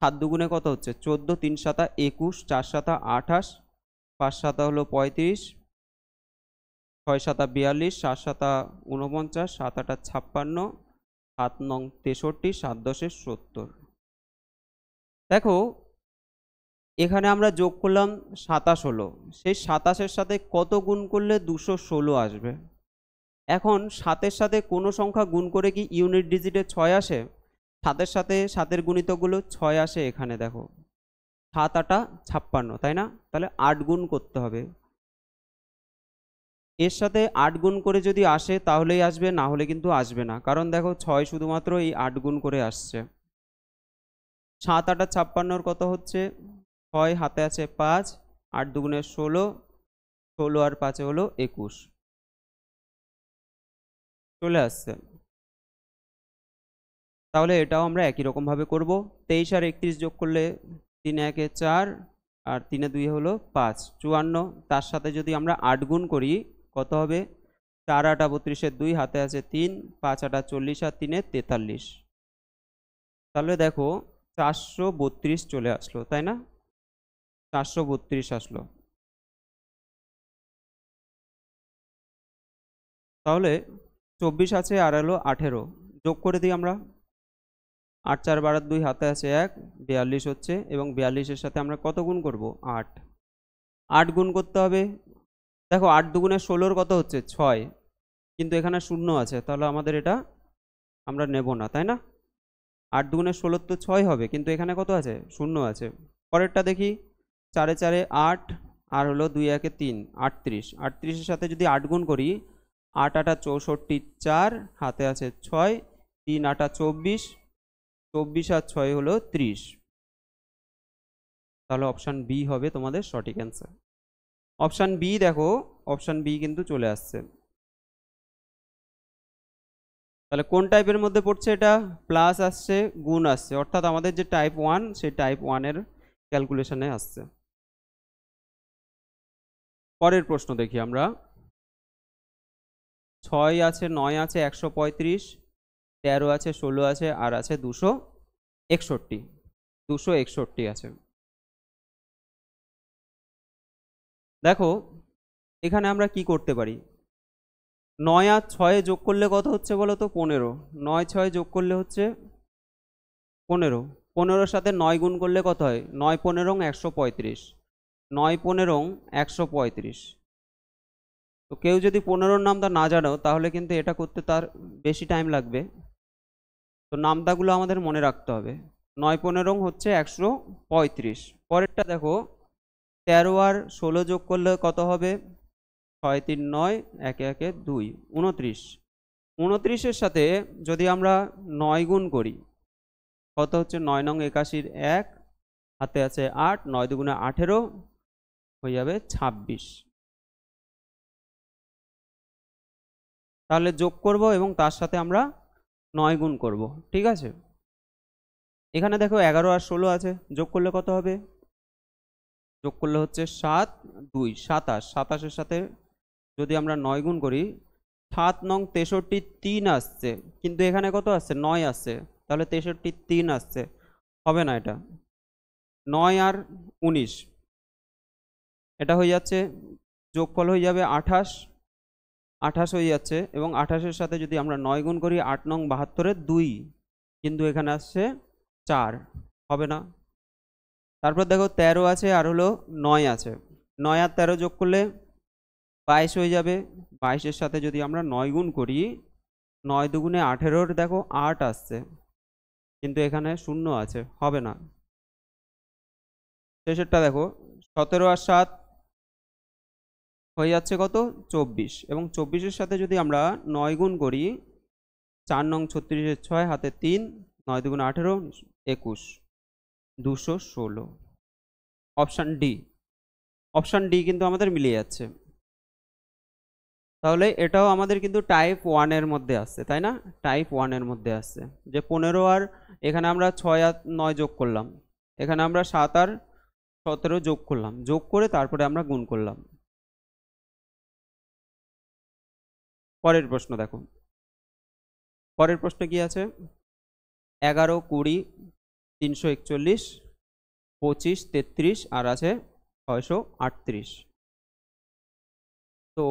7 দুগুণে কত হচ্ছে 14, 3 সাতা 21, 4 সাতা 28, 5 সাতা হলো 35, 6 সাতা 42, 7 সাতা 49, 7 আটা 56, 7 নং 63, 7 দশে 70। দেখো এখানে আমরা যোগ করলাম 27 হলো, সেই 27-এর সাথে কত গুণ করলে 216 আসবে? এখন 7-এর সাথে কোনো সংখ্যা গুণ করে কি ইউনিট ডিজিটে 6 আসে? 7-এর সাথে 7-এর গুণিতকগুলো 6 আসে, এখানে দেখো 7 আটা 56, তাই না? তাহলে 8 গুণ করতে হবে। এর সাথে 8 গুণ করে যদি আসে তাহলেই আসবে, না হলে কিন্তু আসবে না, কারণ দেখো 6 শুধুমাত্র এই 8 গুণ করে আসছে। 7 আটা 56 কত হচ্ছে 6, হাতে আছে 5, 8 দুগুণে 16, 16 আর 5 হলো 21, চলে আসছে। তাহলে এটাও আমরা একই রকম ভাবে করব। 23 আর 31 যোগ করলে 3 একে 4 আর 3 এ 2 হলো 5, 54। তার সাথে যদি আমরা 8 গুণ করি কত হবে 4 আটা 32 এর 2, হাতে আছে 3, 5 আটা 40 আর 3 এ 43। তাহলে দেখো 432 চলে আসলো, তাই না? 432 আসলো। তাহলে 24 আছে আর হলো 18, যোগ করে দিই আমরা। 8 4 12 2, হাতে আছে 1, 42 হচ্ছে, এবং 42-এর সাথে আমরা কত গুণ করব 8, 8 গুণ করতে হবে। দেখো 8 দুগুণে 16 কত হচ্ছে 6, কিন্তু এখানে শূন্য আছে, তাহলে আমাদের এটা আমরা নেব না, তাই না? 8 দুগুণে 16 তো 6 হবে, কিন্তু এখানে কত আছে শূন্য আছে। পরেরটা দেখি, 4 4 8 আর হলো 2 1 3, 38, 38-এর সাথে যদি 8 গুণ করি 8 আটা 64, 4 হাতে আছে 6, 3 আটা 24, 24 আর 6 হলো 30। তাহলে অপশান বি হবে তোমাদের সঠিক অ্যান্সার। অপশান বি দেখো, অপশান বি কিন্তু চলে আসছে। তাহলে কোন টাইপের মধ্যে পড়ছে এটা? প্লাস আসছে, গুণ আসছে, অর্থাৎ আমাদের যে টাইপ 1 সেই টাইপ 1-এর ক্যালকুলেশনে আসছে। পরের প্রশ্ন দেখি আমরা। 6 আছে, 9 আছে, 135, 13 আছে, 16 আছে, আর আছে 261, 261 আছে। দেখো এখানে আমরা কি করতে পারি, 9 আর 6 যোগ করলে কত হচ্ছে বলো তো 15, 9 6 যোগ করলে হচ্ছে 15, 15-এর সাথে 9 গুণ করলে কত হয় 9 15 135, 9 15 135। তো কেউ যদি 15-র নামটা না জানো তাহলে কিন্তু এটা করতে তার বেশি টাইম লাগবে, তো নামটাগুলো আমাদের মনে রাখতে হবে। 9 15 হচ্ছে 135। পরেরটা দেখো 13 আর 16 যোগ করলে কত হবে 6 3 9, 1 1 2, 29। 29-এর সাথে যদি আমরা 9 গুণ করি কত হচ্ছে 9 নং 81, 1 হাতে আছে 8, 9 দুগুণে 18 হয়ে যাবে 26। তাহলে যোগ করব এবং তার সাথে আমরা 9 গুণ করব, ঠিক আছে? এখানে দেখো 11 আর 16 আছে, যোগ করলে কত হবে, যোগ করলে হচ্ছে 7 2 27, 27-এর সাথে যদি আমরা 9 গুণ করি 7 নং 63 3 আসছে, কিন্তু এখানে কত আসছে 9 আসছে, তাহলে 63 3 আসছে, হবে না এটা। 9 আর 19 এটা হয়ে যাচ্ছে, যোগফল হয়ে যাবে 28, 28 হয়ে যাচ্ছে, এবং 28-এর সাথে যদি আমরা 9 গুণ করি 8 নং 72-এর 2, কিন্তু এখানে আসছে 4, হবে না। তারপর দেখো 13 আছে আর হলো 9 আছে, 9 আর 13 যোগ করলে 22 হয়ে যাবে, 22-এর সাথে যদি আমরা 9 গুণ করি 9 দুগুণে 18-র দেখো 8 আসছে, কিন্তু এখানে শূন্য আছে, হবে না। শেষেরটা দেখো 17 আর 7 হয়ে যাচ্ছে কত 24, এবং 24-এর সাথে যদি আমরা 9 গুণ করি 4 নং 36-এর 6 হাতে 3, 9 দুগুণে 18, 21, 216। অপশান ডি, অপশান ডি কিন্তু আমাদের মিলে যাচ্ছে। তাহলে এটাও আমাদের কিন্তু টাইপ 1-এর মধ্যে আসছে, তাই না? টাইপ 1-এর মধ্যে আসছে, যে 15 আর এখানে আমরা 6 আর 9 যোগ করলাম, এখানে আমরা 7 আর 17 যোগ করলাম, যোগ করে তারপরে আমরা গুণ করলাম। পরের প্রশ্ন দেখো, পরের প্রশ্ন কি আছে, 11, 20, 341, 25, 33 আর আছে 638। তো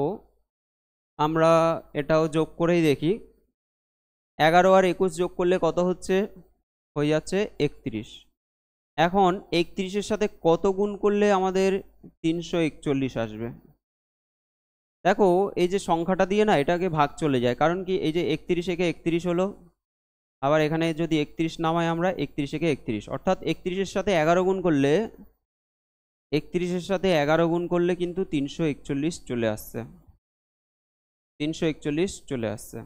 আমরা এটাও যোগ করেই দেখি। 11 আর 21 যোগ করলে কত হচ্ছে, হয়ে যাচ্ছে 31। এখন 31-এর সাথে কত গুণ করলে আমাদের 341 আসবে? দেখো এই যে সংখ্যাটা দিয়ে না এটাকে ভাগ চলে যায়, কারণ কি এই যে 31 একে 31 হলো, আবার এখানে যদি 31 নামাই আমরা 31 একে 31, অর্থাৎ 31-এর সাথে 11 গুণ করলে, 31-এর সাথে 11 গুণ করলে কিন্তু 341 চলে আসছে, 341 চলে আসছে।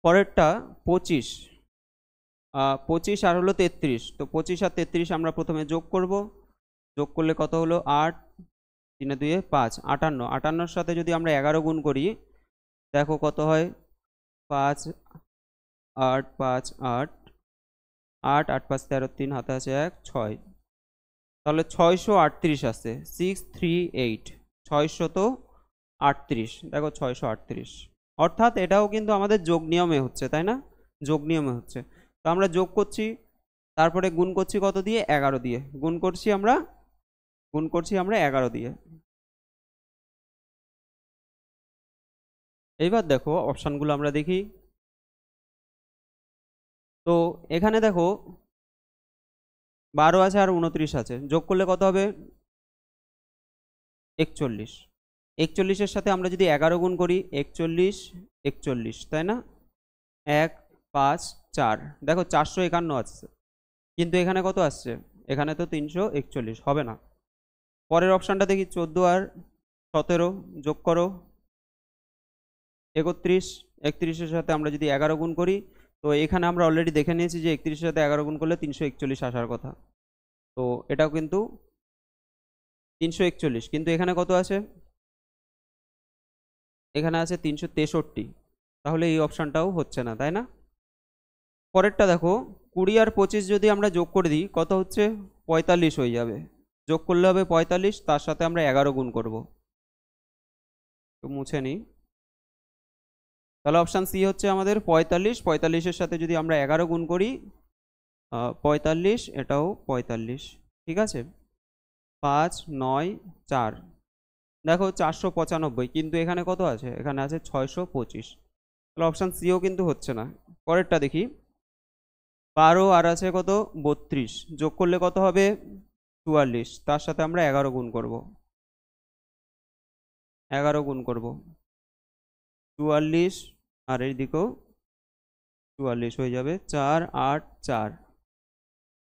পরেরটা 25, 25 আর হলো 33, তো 25 আর 33 আমরা প্রথমে যোগ করব, যোগ করলে কত হলো 8, 3 2 5, 58, 58-এর সাথে যদি আমরা 11 গুণ করি দেখো কত হয়, 5 8 5 8 8 8 5 13, 3 হাতে আছে 1 6, তাহলে 638 আছে, 638, 638, দেখো 638, অর্থাৎ এটাও কিন্তু আমাদের যোগ নিয়মে হচ্ছে, তাই না, যোগ নিয়মে হচ্ছে। তো আমরা যোগ করছি, তারপরে গুণ করছি কত দিয়ে, 11 দিয়ে গুণ করছি আমরা 11 দিয়ে। এইবার দেখো অপশানগুলো আমরা দেখি। তো এখানে দেখো 12 আছে আর 29 আছে, যোগ করলে কত হবে, 41। 41-এর সাথে আমরা যদি 11 গুণ করি, 41 41, তাই না, 1 5 4, দেখো 451 আসছে, কিন্তু এখানে কত আসছে, এখানে তো 341, হবে না। পরের অপশানটা দেখি, 14 আর 17 যোগ করো 31, 31-এর সাথে আমরা যদি 11 গুণ করি, তো এখানে আমরা অলরেডি দেখে নিয়েছি যে 31-এর সাথে 11 গুণ করলে 341 আসার কথা, তো এটাও কিন্তু 341, কিন্তু এখানে কত আছে, এখানে আছে 363, তাহলে এই অপশানটাও হচ্ছে না, তাই না। পরেরটা দেখো, 20 আর 25 যদি আমরা যোগ করে দিই কত হচ্ছে, 45 হয়ে যাবে, যোগ করলে হবে 45, তার সাথে আমরা 11 গুণ করব, তো মুছে নিই, তাহলে অপশান সি হচ্ছে আমাদের 45, 45-এর সাথে যদি আমরা 11 গুণ করি 45, এটাও 45, ঠিক আছে, 5 9 4, দেখো 495, কিন্তু এখানে কত আছে, এখানে আছে 625, তাহলে অপশান সিও কিন্তু হচ্ছে না। পরেরটা দেখি, 12 আর আছে কত 32, যোগ করলে কত হবে 44, তার সাথে আমরা 11 গুণ করব, 11 গুণ করব 44, আর এই দিকেও 44 হয়ে যাবে, 4 8 4,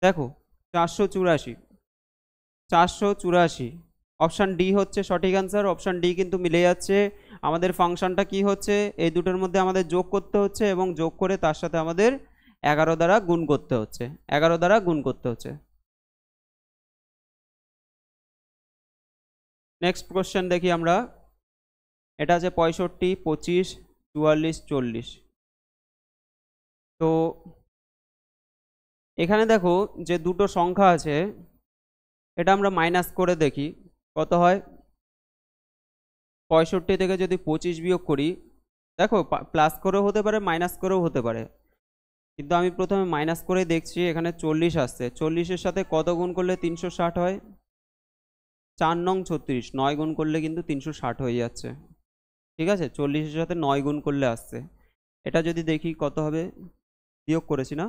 দেখো 484, 484, অপশান ডি হচ্ছে সঠিক অ্যান্সার। অপশান ডি কিন্তু মিলে যাচ্ছে, আমাদের ফাংশনটা কি হচ্ছে, এই দুটোর মধ্যে আমাদের যোগ করতে হচ্ছে এবং যোগ করে তার সাথে আমাদের 11 দ্বারা গুণ করতে হচ্ছে, 11 দ্বারা গুণ করতে হচ্ছে। নেক্সট কোশ্চেন দেখি আমরা, এটা আছে 65 25 44 40, তো এখানে দেখো যে দুটো সংখ্যা আছে এটা আমরা মাইনাস করে দেখি কত হয়, 65 থেকে যদি 25 বিয়োগ করি, দেখো প্লাস করেও হতে পারে মাইনাস করেও হতে পারে, কিন্তু আমি প্রথমে মাইনাস করে দেখছি, এখানে 40 আসছে, 40-এর সাথে কত গুণ করলে 360 হয়, 4 নং 36, 9 গুণ করলে কিন্তু 360 হয়ে যাচ্ছে, ঠিক আছে, 40-এর সাথে 9 গুণ করলে আসছে। এটা যদি দেখি কত হবে, বিয়োগ করেছি না,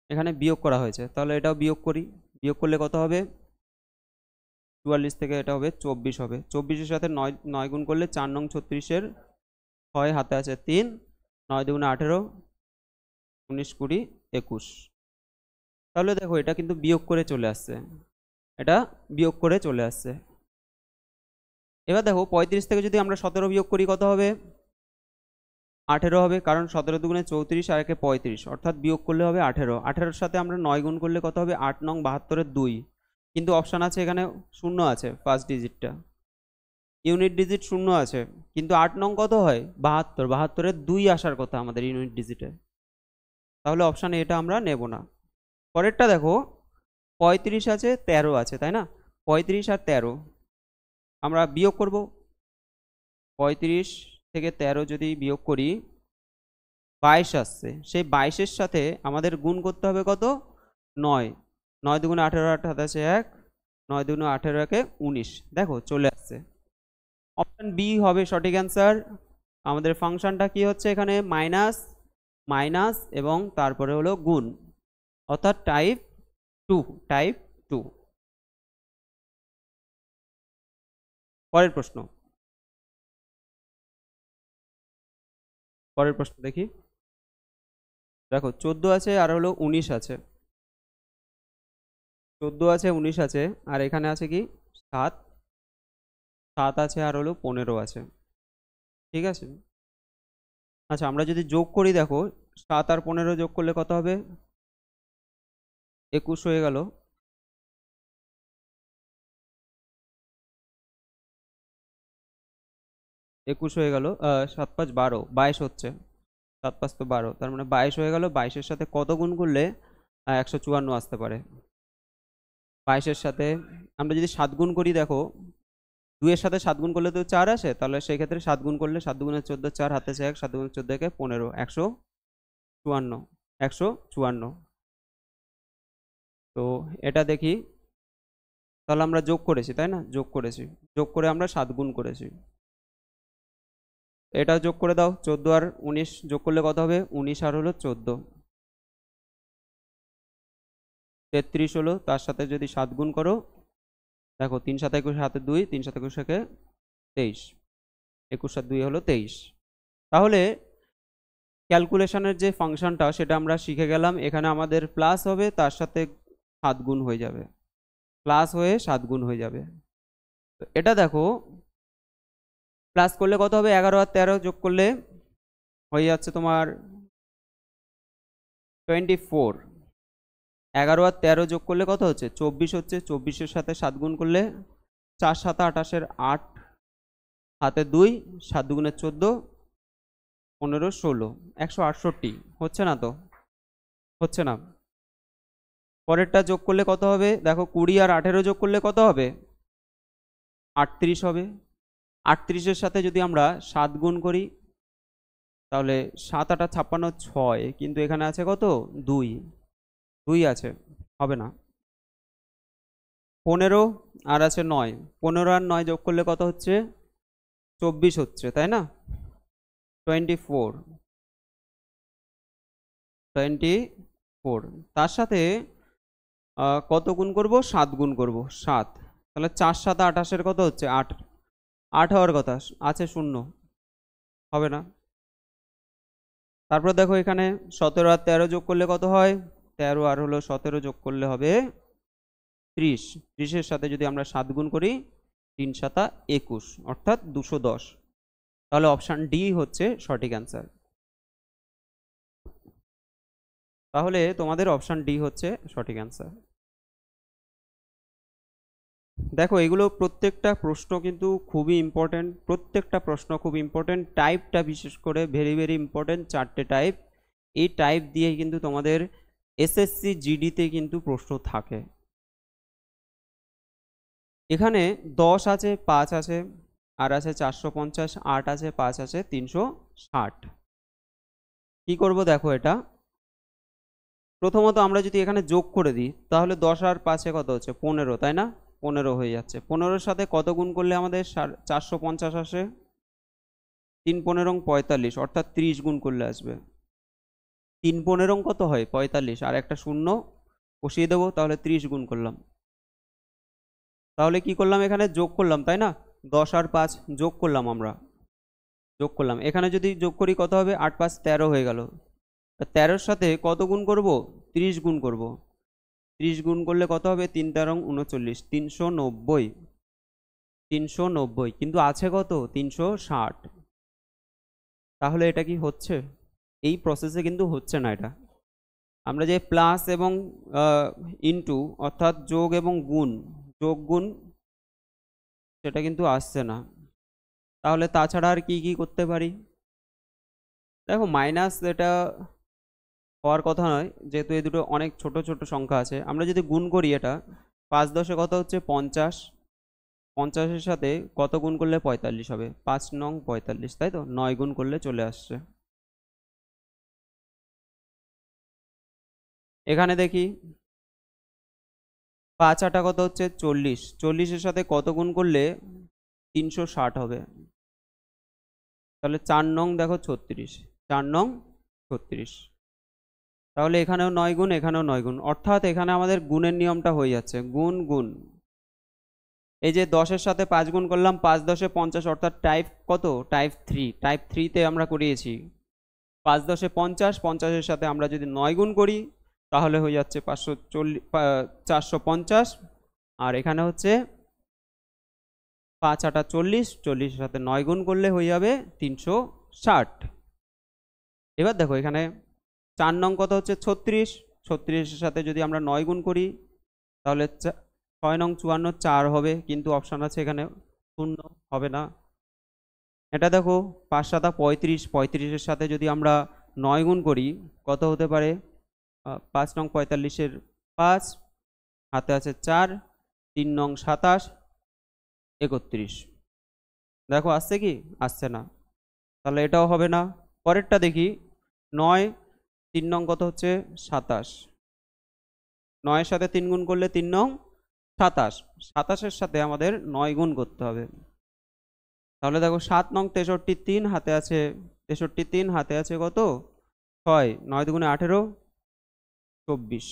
এখানে বিয়োগ করা হয়েছে, তাহলে এটাও বিয়োগ করি, বিয়োগ করলে কত হবে, 44 থেকে এটা হবে 24 হবে, 24-এর সাথে 9 গুণ করলে 4 নং 36-এর 6 হাতে আছে 3, 9 2 18, 19 20 21, তাহলে দেখো এটা কিন্তু বিয়োগ করে চলে আসছে, এটা বিয়োগ করে চলে আসছে। এবার দেখো 35 থেকে যদি আমরা 17 বিয়োগ করি কত হবে, 18 হবে, কারণ 17 দুগুণে 34 আর একে 35, অর্থাৎ বিয়োগ করলে হবে 18, 18-এর সাথে আমরা 9 গুণ করলে কত হবে, 8 নং 72-এর 2, কিন্তু অপশান আছে এখানে শূন্য আছে, ফার্স্ট ডিজিটটা ইউনিট ডিজিট শূন্য আছে, কিন্তু 8 নং কত হয় 72, 72-এর 2 আসার কথা আমাদের ইউনিট ডিজিটে, তাহলে অপশানে এটা আমরা নেব না। পরেরটা দেখো 35 আছে 13 আছে, তাই না, 35 আর 13 আমরা বিয়োগ করব, 35 থেকে 13 যদি বিয়োগ করি 22 আসছে, সেই 22-এর সাথে আমাদের গুণ করতে হবে কত? 9। 9 দুগুণে 18, 28 1, 9 দুগুণে 18 একে 19। দেখো চলে আসছে। অপশন বি হবে সঠিক অ্যান্সার। আমাদের ফাংশনটা কি হচ্ছে এখানে? মাইনাস মাইনাস এবং তারপরে হলো গুণ, অর্থাৎ টাইপ 2। টাইপ 2। পরের প্রশ্ন দেখি। দেখো 14 আছে আর হলো 19 আছে। 14 আছে 19 আছে আর এখানে আছে কি 7 আছে আর হলো 15 আছে। ঠিক আছে। আচ্ছা আমরা যদি যোগ করি, দেখো 7 আর 15 যোগ করলে কত হবে? 21 হয়ে গেল। 21 হয়ে গেল। 7 5 12, 22 হচ্ছে। 7 5 তো 12, তার মানে 22 হয়ে গেল। 22-এর সাথে কত গুণ করলে 154 আসতে পারে? 22-এর সাথে আমরা যদি 7 গুণ করি, দেখো 2-এর সাথে 7 গুণ করলে তো 4 আসে, তাহলে সেই ক্ষেত্রে 7 গুণ করলে 7 দুগুণে 14, 4 হাতে 1, 7 দুগুণে 14 একে 15, 154। 154। তো এটা দেখি, তাহলে আমরা যোগ করেছি তাই না? যোগ করেছি, যোগ করে আমরা 7 গুণ করেছি। এটা যোগ করে দাও, 14 আর 19 যোগ করলে কত হবে? 19 আর হলো 14, 33 হলো। তার সাথে যদি 7 গুণ করো, দেখো 3 7 21, হাতে 2, 3 7 21 একে 23, 21 আর 2 হলো 23। তাহলে ক্যালকুলেশনের যে ফাংশনটা সেটা আমরা শিখে গেলাম। এখানে আমাদের প্লাস হবে, তার সাথে 7 গুণ হয়ে যাবে, প্লাস হয়ে 7 গুণ হয়ে যাবে। তো এটা দেখো প্লাস করলে কত হবে? 11 আর 13 যোগ করলে হয়ে যাচ্ছে তোমার 24। 11 আর 13 যোগ করলে কত হচ্ছে? 24 হচ্ছে। 24-এর সাথে 7 গুণ করলে 4 7 28-এর 8, হাতে 2, 7 দুগুণে 14, 15 16, 168 হচ্ছে না? তো হচ্ছে না। পরেরটা যোগ করলে কত হবে? দেখো 20 আর 18 যোগ করলে কত হবে? 38 হবে। 38-এর সাথে যদি আমরা 7 গুণ করি, তাহলে 7 8 56 6, কিন্তু এখানে আছে কত? 2, 2 আছে, হবে না। 15 আর আছে 9, 15 আর 9 যোগ করলে কত হচ্ছে? 24 হচ্ছে, তাই না? 24, 24। তার সাথে কত গুণ করব? 7 গুণ করব, 7। তাহলে 4 7 28-এর কত হচ্ছে? 8, 8 হওয়ার কথা, আছে 0, হবে না। তারপর দেখো এখানে 17 আর 13 যোগ করলে কত হয়? 13 আর হলো 17 যোগ করলে হবে 30। 30-এর সাথে যদি আমরা 7 গুণ করি, 3 7 21, অর্থাৎ 210। তাহলে অপশান ডি হচ্ছে সঠিক অ্যান্সার। তাহলে তোমাদের অপশান ডি হচ্ছে সঠিক অ্যান্সার। দেখো এগুলো প্রত্যেকটা প্রশ্ন কিন্তু খুবই ইম্পর্টেন্ট, প্রত্যেকটা প্রশ্ন খুব ইম্পর্টেন্ট। টাইপটা বিশেষ করে ভেরি ভেরি ইম্পর্টেন্ট, 4টে টাইপ। এই টাইপ দিয়ে কিন্তু তোমাদের এসএসসি জিডিতে কিন্তু প্রশ্ন থাকে। এখানে 10 আছে, 5 আছে, আর আছে 450, 8 আছে, 5 আছে 360। কি করব দেখো, এটা প্রথমত আমরা যদি এখানে যোগ করে দিই, তাহলে 10 আর 5-এ কত হচ্ছে? 15, তাই না? 15 হয়ে যাচ্ছে। 15-এর সাথে কত গুণ করলে আমাদের 450 আসে? 3 15 45, অর্থাৎ 30 গুণ করলে আসবে। 3 15 কত হয়? 45, আর একটা শূন্য বসিয়ে দেবো, তাহলে 30 গুণ করলাম। তাহলে কি করলাম? এখানে যোগ করলাম, তাই না? 10 আর 5 যোগ করলাম, আমরা যোগ করলাম। এখানে যদি যোগ করি কত হবে? 8 5 13 হয়ে গেল। 13-এর সাথে কত গুণ করব? 30 গুণ করব। 30 গুণ করলে কত হবে? 3 13 39, 390। 390, কিন্তু আছে কত? 360। তাহলে এটা কি হচ্ছে? এই প্রসেসে কিন্তু হচ্ছে না এটা। আমরা যে প্লাস এবং ইনটু, অর্থাৎ যোগ এবং গুণ, যোগ গুণ, সেটা কিন্তু আসছে না। তাহলে তাছাড়া আর কি কি করতে পারি? দেখো মাইনাস এটা হওয়ার কথা নয়, যেহেতু এই দুটো অনেক ছোট ছোট সংখ্যা আছে। আমরা যদি গুণ করি, এটা 5 10-এ কত হচ্ছে? 50। 50-এর সাথে কত গুণ করলে 45 হবে? 5 নং 45, তাই তো? 9 গুণ করলে চলে আসছে। এখানে দেখি 5 আটা কত হচ্ছে? 40। 40-এর সাথে কত গুণ করলে 360 হবে? তাহলে 4 নং দেখো 36, 4 নং 36। তাহলে এখানেও 9 গুণ, এখানেও 9 গুণ, অর্থাৎ এখানে আমাদের গুণের নিয়মটা হয়ে যাচ্ছে, গুণ গুণ। এই যে 10-এর সাথে 5 গুণ করলাম, 5 10 50, অর্থাৎ টাইপ কত? টাইপ 3। টাইপ 3-তে আমরা করিয়েছি 5 10 50, 50-এর সাথে আমরা যদি 9 গুণ করি তাহলে হয়ে যাচ্ছে 450। আর এখানে হচ্ছে 5 আটা 40, 40-এর সাথে 9 গুণ করলে হয়ে যাবে 360। এবার দেখো এখানে 4 নং কত হচ্ছে? 36। 36-এর সাথে যদি আমরা 9 গুণ করি তাহলে 6 নং 54, 4 হবে, কিন্তু অপশান আছে এখানে 0, হবে না। এটা দেখো 5 7 35, 35-এর সাথে যদি আমরা 9 গুণ করি কত হতে পারে? 5 নং 45-এর 5, হাতে আছে 4, 3 নং 27, 31। দেখো আসছে কি? আসছে না, তাহলে এটাও হবে না। পরেরটা দেখি 9, 3 নং কত হচ্ছে? 27। 9-এর সাথে 3 গুণ করলে 3 নং 27, 27-এর সাথে আমাদের 9 গুণ করতে হবে। তাহলে দেখো 7 নং 63, 3 হাতে আছে 63, 3 হাতে আছে কত? 6, 9 দুগুণে 18, 24,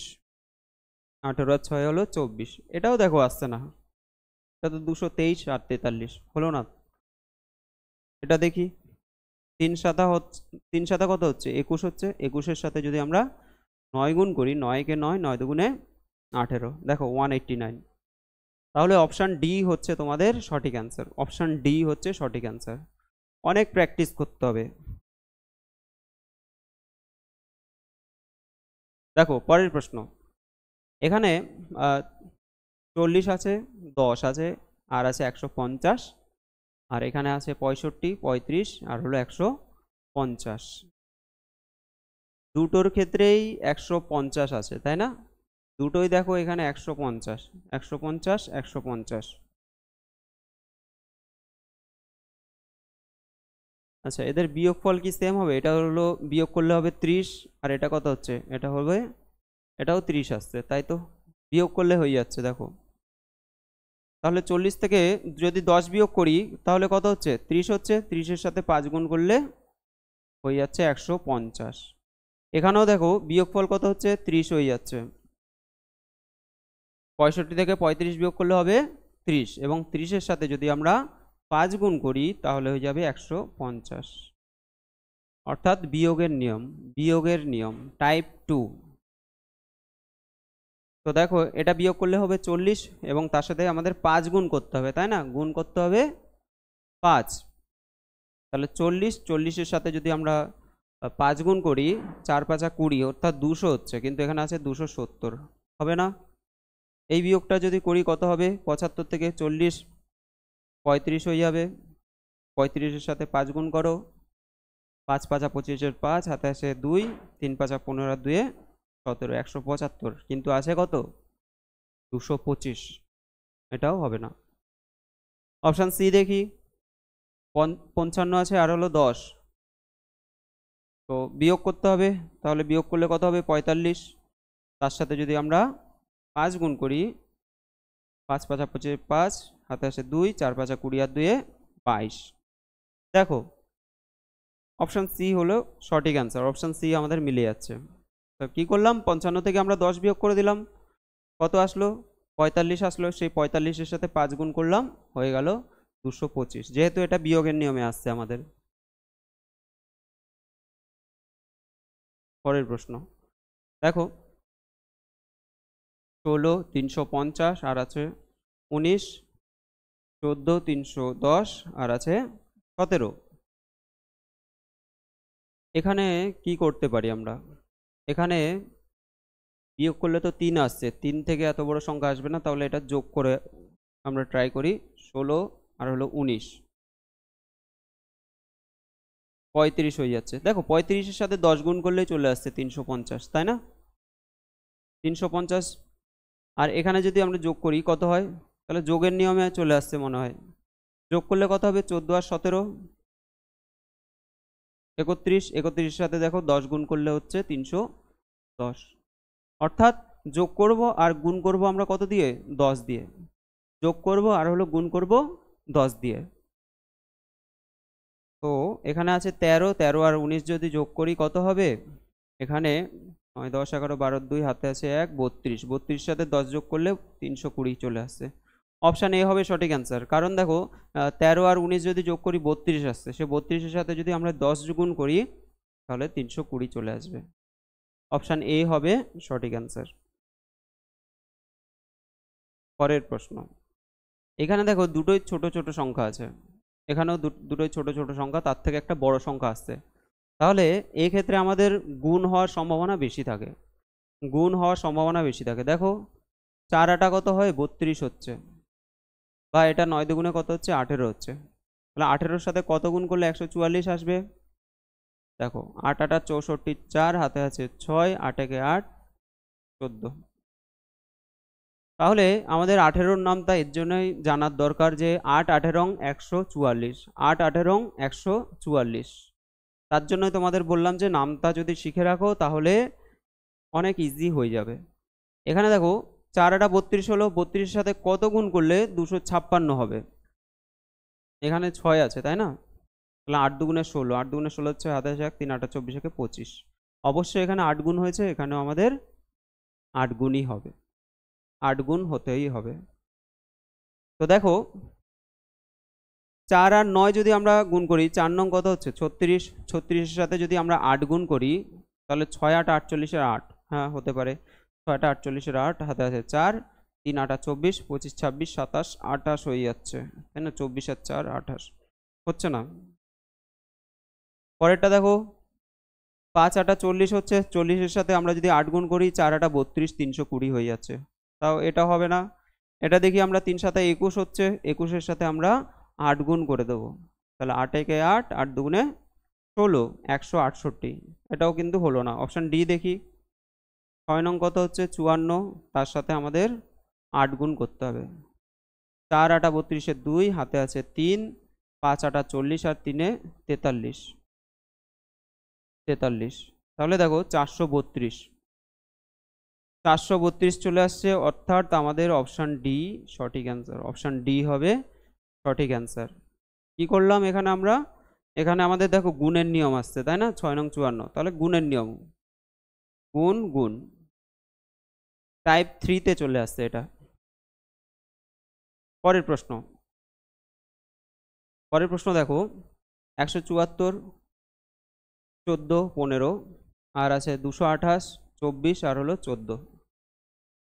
18 আর 6 হলো 24। এটাও দেখো আসছে না, এটা তো 223 আর 43 হলো না। এটা দেখি 3 7 হচ্ছে, 3 7 কত হচ্ছে? 21 হচ্ছে। 21-এর সাথে যদি আমরা 9 গুণ করি, 9 কে 9, 9 দুগুণে 18, দেখো 189। তাহলে অপশান ডি হচ্ছে তোমাদের সঠিক অ্যান্সার। অপশান ডি হচ্ছে সঠিক অ্যান্সার। অনেক প্র্যাকটিস করতে হবে। দেখো পরের প্রশ্ন, এখানে 40 আছে, 10 আছে, আর আছে 150, আর এখানে আছে 65, 35 আর হলো 150। দুটোর ক্ষেত্রেই 150 আছে, তাই না? দুটোই দেখো এখানে 150, 150, 150। আচ্ছা, এদের বিয়োগফল কি সেম হবে? এটা হলো বিয়োগ করলে হবে 30, আর এটা কত হচ্ছে? এটা হবে, এটাও 30 আসছে, তাই তো? বিয়োগ করলে হয়ে যাচ্ছে দেখো। তাহলে 40 থেকে যদি 10 বিয়োগ করি তাহলে কত হচ্ছে? 30 হচ্ছে। 30-এর সাথে 5 গুণ করলে হয়ে যাচ্ছে 150। এখানেও দেখো বিয়োগফল কত হচ্ছে? 30 হয়ে যাচ্ছে। 65 থেকে 35 বিয়োগ করলে হবে 30, এবং 30-এর সাথে যদি আমরা 5 গুণ করি তাহলে হয়ে যাবে 150। অর্থাৎ বিয়োগের নিয়ম, বিয়োগের নিয়ম টাইপ 2। তো দেখো এটা বিয়োগ করলে হবে 40, এবং তার সাথে আমাদের 5 গুণ করতে হবে, তাই না? গুণ করতে হবে 5। তাহলে 40, 40-এর সাথে যদি আমরা 5 গুণ করি, 4 5 20, অর্থাৎ 200 হচ্ছে, কিন্তু এখানে আছে 270, হবে না। এই বিয়োগটা যদি করি কত হবে? 75 থেকে 40 35 হয়ে যাবে। 35-এর সাথে 5 গুণ করো, 5 5 25-এর 5, হাতে আছে 2, 3 5 15 আর 2 17, 175, কিন্তু আছে কত? 225। এটাও হবে না। অপশান সি দেখি, 55 আছে আর হলো 10, তো বিয়োগ করতে হবে। তাহলে বিয়োগ করলে কত হবে? 45। তার সাথে যদি আমরা 5 গুণ করি, 5 5 25, 5 হাতে আসে 2, 4 5 20 আর 2 22। দেখো অপশান সি হলো সঠিক অ্যান্সার। অপশান সি আমাদের মিলে যাচ্ছে। তো কি করলাম? 55 থেকে আমরা 10 বিয়োগ করে দিলাম, কত আসলো? 45 আসলো। সেই 45-এর সাথে 5 গুণ করলাম, হয়ে গেল 225, যেহেতু এটা বিয়োগের নিয়মে আসছে আমাদের। পরের প্রশ্ন দেখো, 16 350 আর আছে 19, 14 310 আর আছে 17। এখানে কি করতে পারি আমরা? এখানে বিয়োগ করলে তো 3 আসছে, 3 থেকে এত বড় সংখ্যা আসবে না, তাহলে এটা যোগ করে আমরা ট্রাই করি। 16 আর হলো 19, 35 হয়ে যাচ্ছে। দেখো 35-এর সাথে 10 গুণ করলেই চলে আসছে 350, তাই না? 350, আর এখানে যদি আমরা যোগ করি কত হয়? তাহলে যোগের নিয়মে চলে আসছে মনে হয়। যোগ করলে কত হবে? 14 আর 17 31, 31-এর সাথে দেখো 10 গুণ করলে হচ্ছে 310। অর্থাৎ যোগ করব আর গুণ করব আমরা কত দিয়ে? 10 দিয়ে। যোগ করব আর হলো গুণ করব 10 দিয়ে। তো এখানে আছে 13, 13 আর 19 যদি যোগ করি কত হবে? এখানে 9, 10, 11, 12, 2 হাতে আছে 1, 32, 32 সাথে 10 যোগ করলে 320 চলে আসছে। অপশান এ হবে সঠিক অ্যান্সার। কারণ দেখো 13 আর 19 যদি যোগ করি 32 আসছে, সে 32-এর সাথে যদি আমরা 10 গুণ করি তাহলে 320 চলে আসবে। অপশান এ হবে সঠিক অ্যান্সার। পরের প্রশ্ন, এখানে দেখো দুটোই ছোট ছোট সংখ্যা আছে, এখানেও দুটোই ছোট ছোট সংখ্যা, তার থেকে একটা বড় সংখ্যা আসছে। তাহলে এই ক্ষেত্রে আমাদের গুণ হওয়ার সম্ভাবনা বেশি থাকে, গুণ হওয়ার সম্ভাবনা বেশি থাকে। দেখো 4 আটা কত হয়? 32 হচ্ছে, বা এটা 9 দুগুণে কত হচ্ছে? 18 হচ্ছে। তাহলে 18-এর সাথে কত গুণ করলে 144 আসবে? দেখো 8 আটা 64, 4 হাতে আছে 6, 8 একে 8, 14। তাহলে আমাদের 18-র নামটা এর জন্যই জানার দরকার যে 8 18 144, 8 18 144। তার জন্যই তোমাদের বললাম যে নামটা যদি শিখে রাখো তাহলে অনেক ইজি হয়ে যাবে। এখানে দেখো 4 আটা 32 হলো, 32-এর সাথে কত গুণ করলে 256 হবে? এখানে 6 আছে তাই না? তাহলে 8 দুগুণে 16, 8 দুগুণে 16 হচ্ছে 27, 3 8 24 একে 25। অবশ্যই এখানে 8 গুণ হয়েছে, এখানেও আমাদের 8 গুণই হবে, 8 গুণ হতেই হবে। তো দেখো 4 আর 9 যদি আমরা গুণ করি, 4 নং কত হচ্ছে? 36, 36-এর সাথে যদি আমরা 8 গুণ করি তাহলে 6 8 48-এর 8, হ্যাঁ হতে পারে। 6 8 48-এর 8 হাতে আছে 4, 3 8 24, 25 26 27 28 হয়ে যাচ্ছে তাই না? 24 আর 4 28 হচ্ছে না। পরেরটা দেখো 5 8 40 হচ্ছে, 40-এর সাথে আমরা যদি 8 গুণ করি 4 8 32, 320 হয়ে যাচ্ছে, তাও এটা হবে না। এটা দেখি আমরা 3 7 21 হচ্ছে, 21-এর সাথে আমরা 8 গুণ করে দেবো, তাহলে 8 একে 8, 8 দুগুণে 16, 168। এটাও কিন্তু হলো না। অপশান ডি দেখি, 6 নং কত হচ্ছে? 54, তার সাথে আমাদের 8 গুণ করতে হবে। 4 8 32-এর 2 হাতে আছে 3, 5 8 40 আর 3 43, 43। তাহলে দেখো 432, 432 চলে আসছে, অর্থাৎ আমাদের অপশান ডি সঠিক অ্যান্সার। অপশান ডি হবে সঠিক অ্যান্সার। কি করলাম এখানে আমরা? এখানে আমাদের দেখো গুণের নিয়ম আসছে তাই না? 6 নং 54, তাহলে গুণের নিয়ম, গুণ গুণ টাইপ 3-তে চলে আসছে এটা। পরের প্রশ্ন, পরের প্রশ্ন দেখো 174, 14, 15 আর আছে 228, 24 আর হলো 14।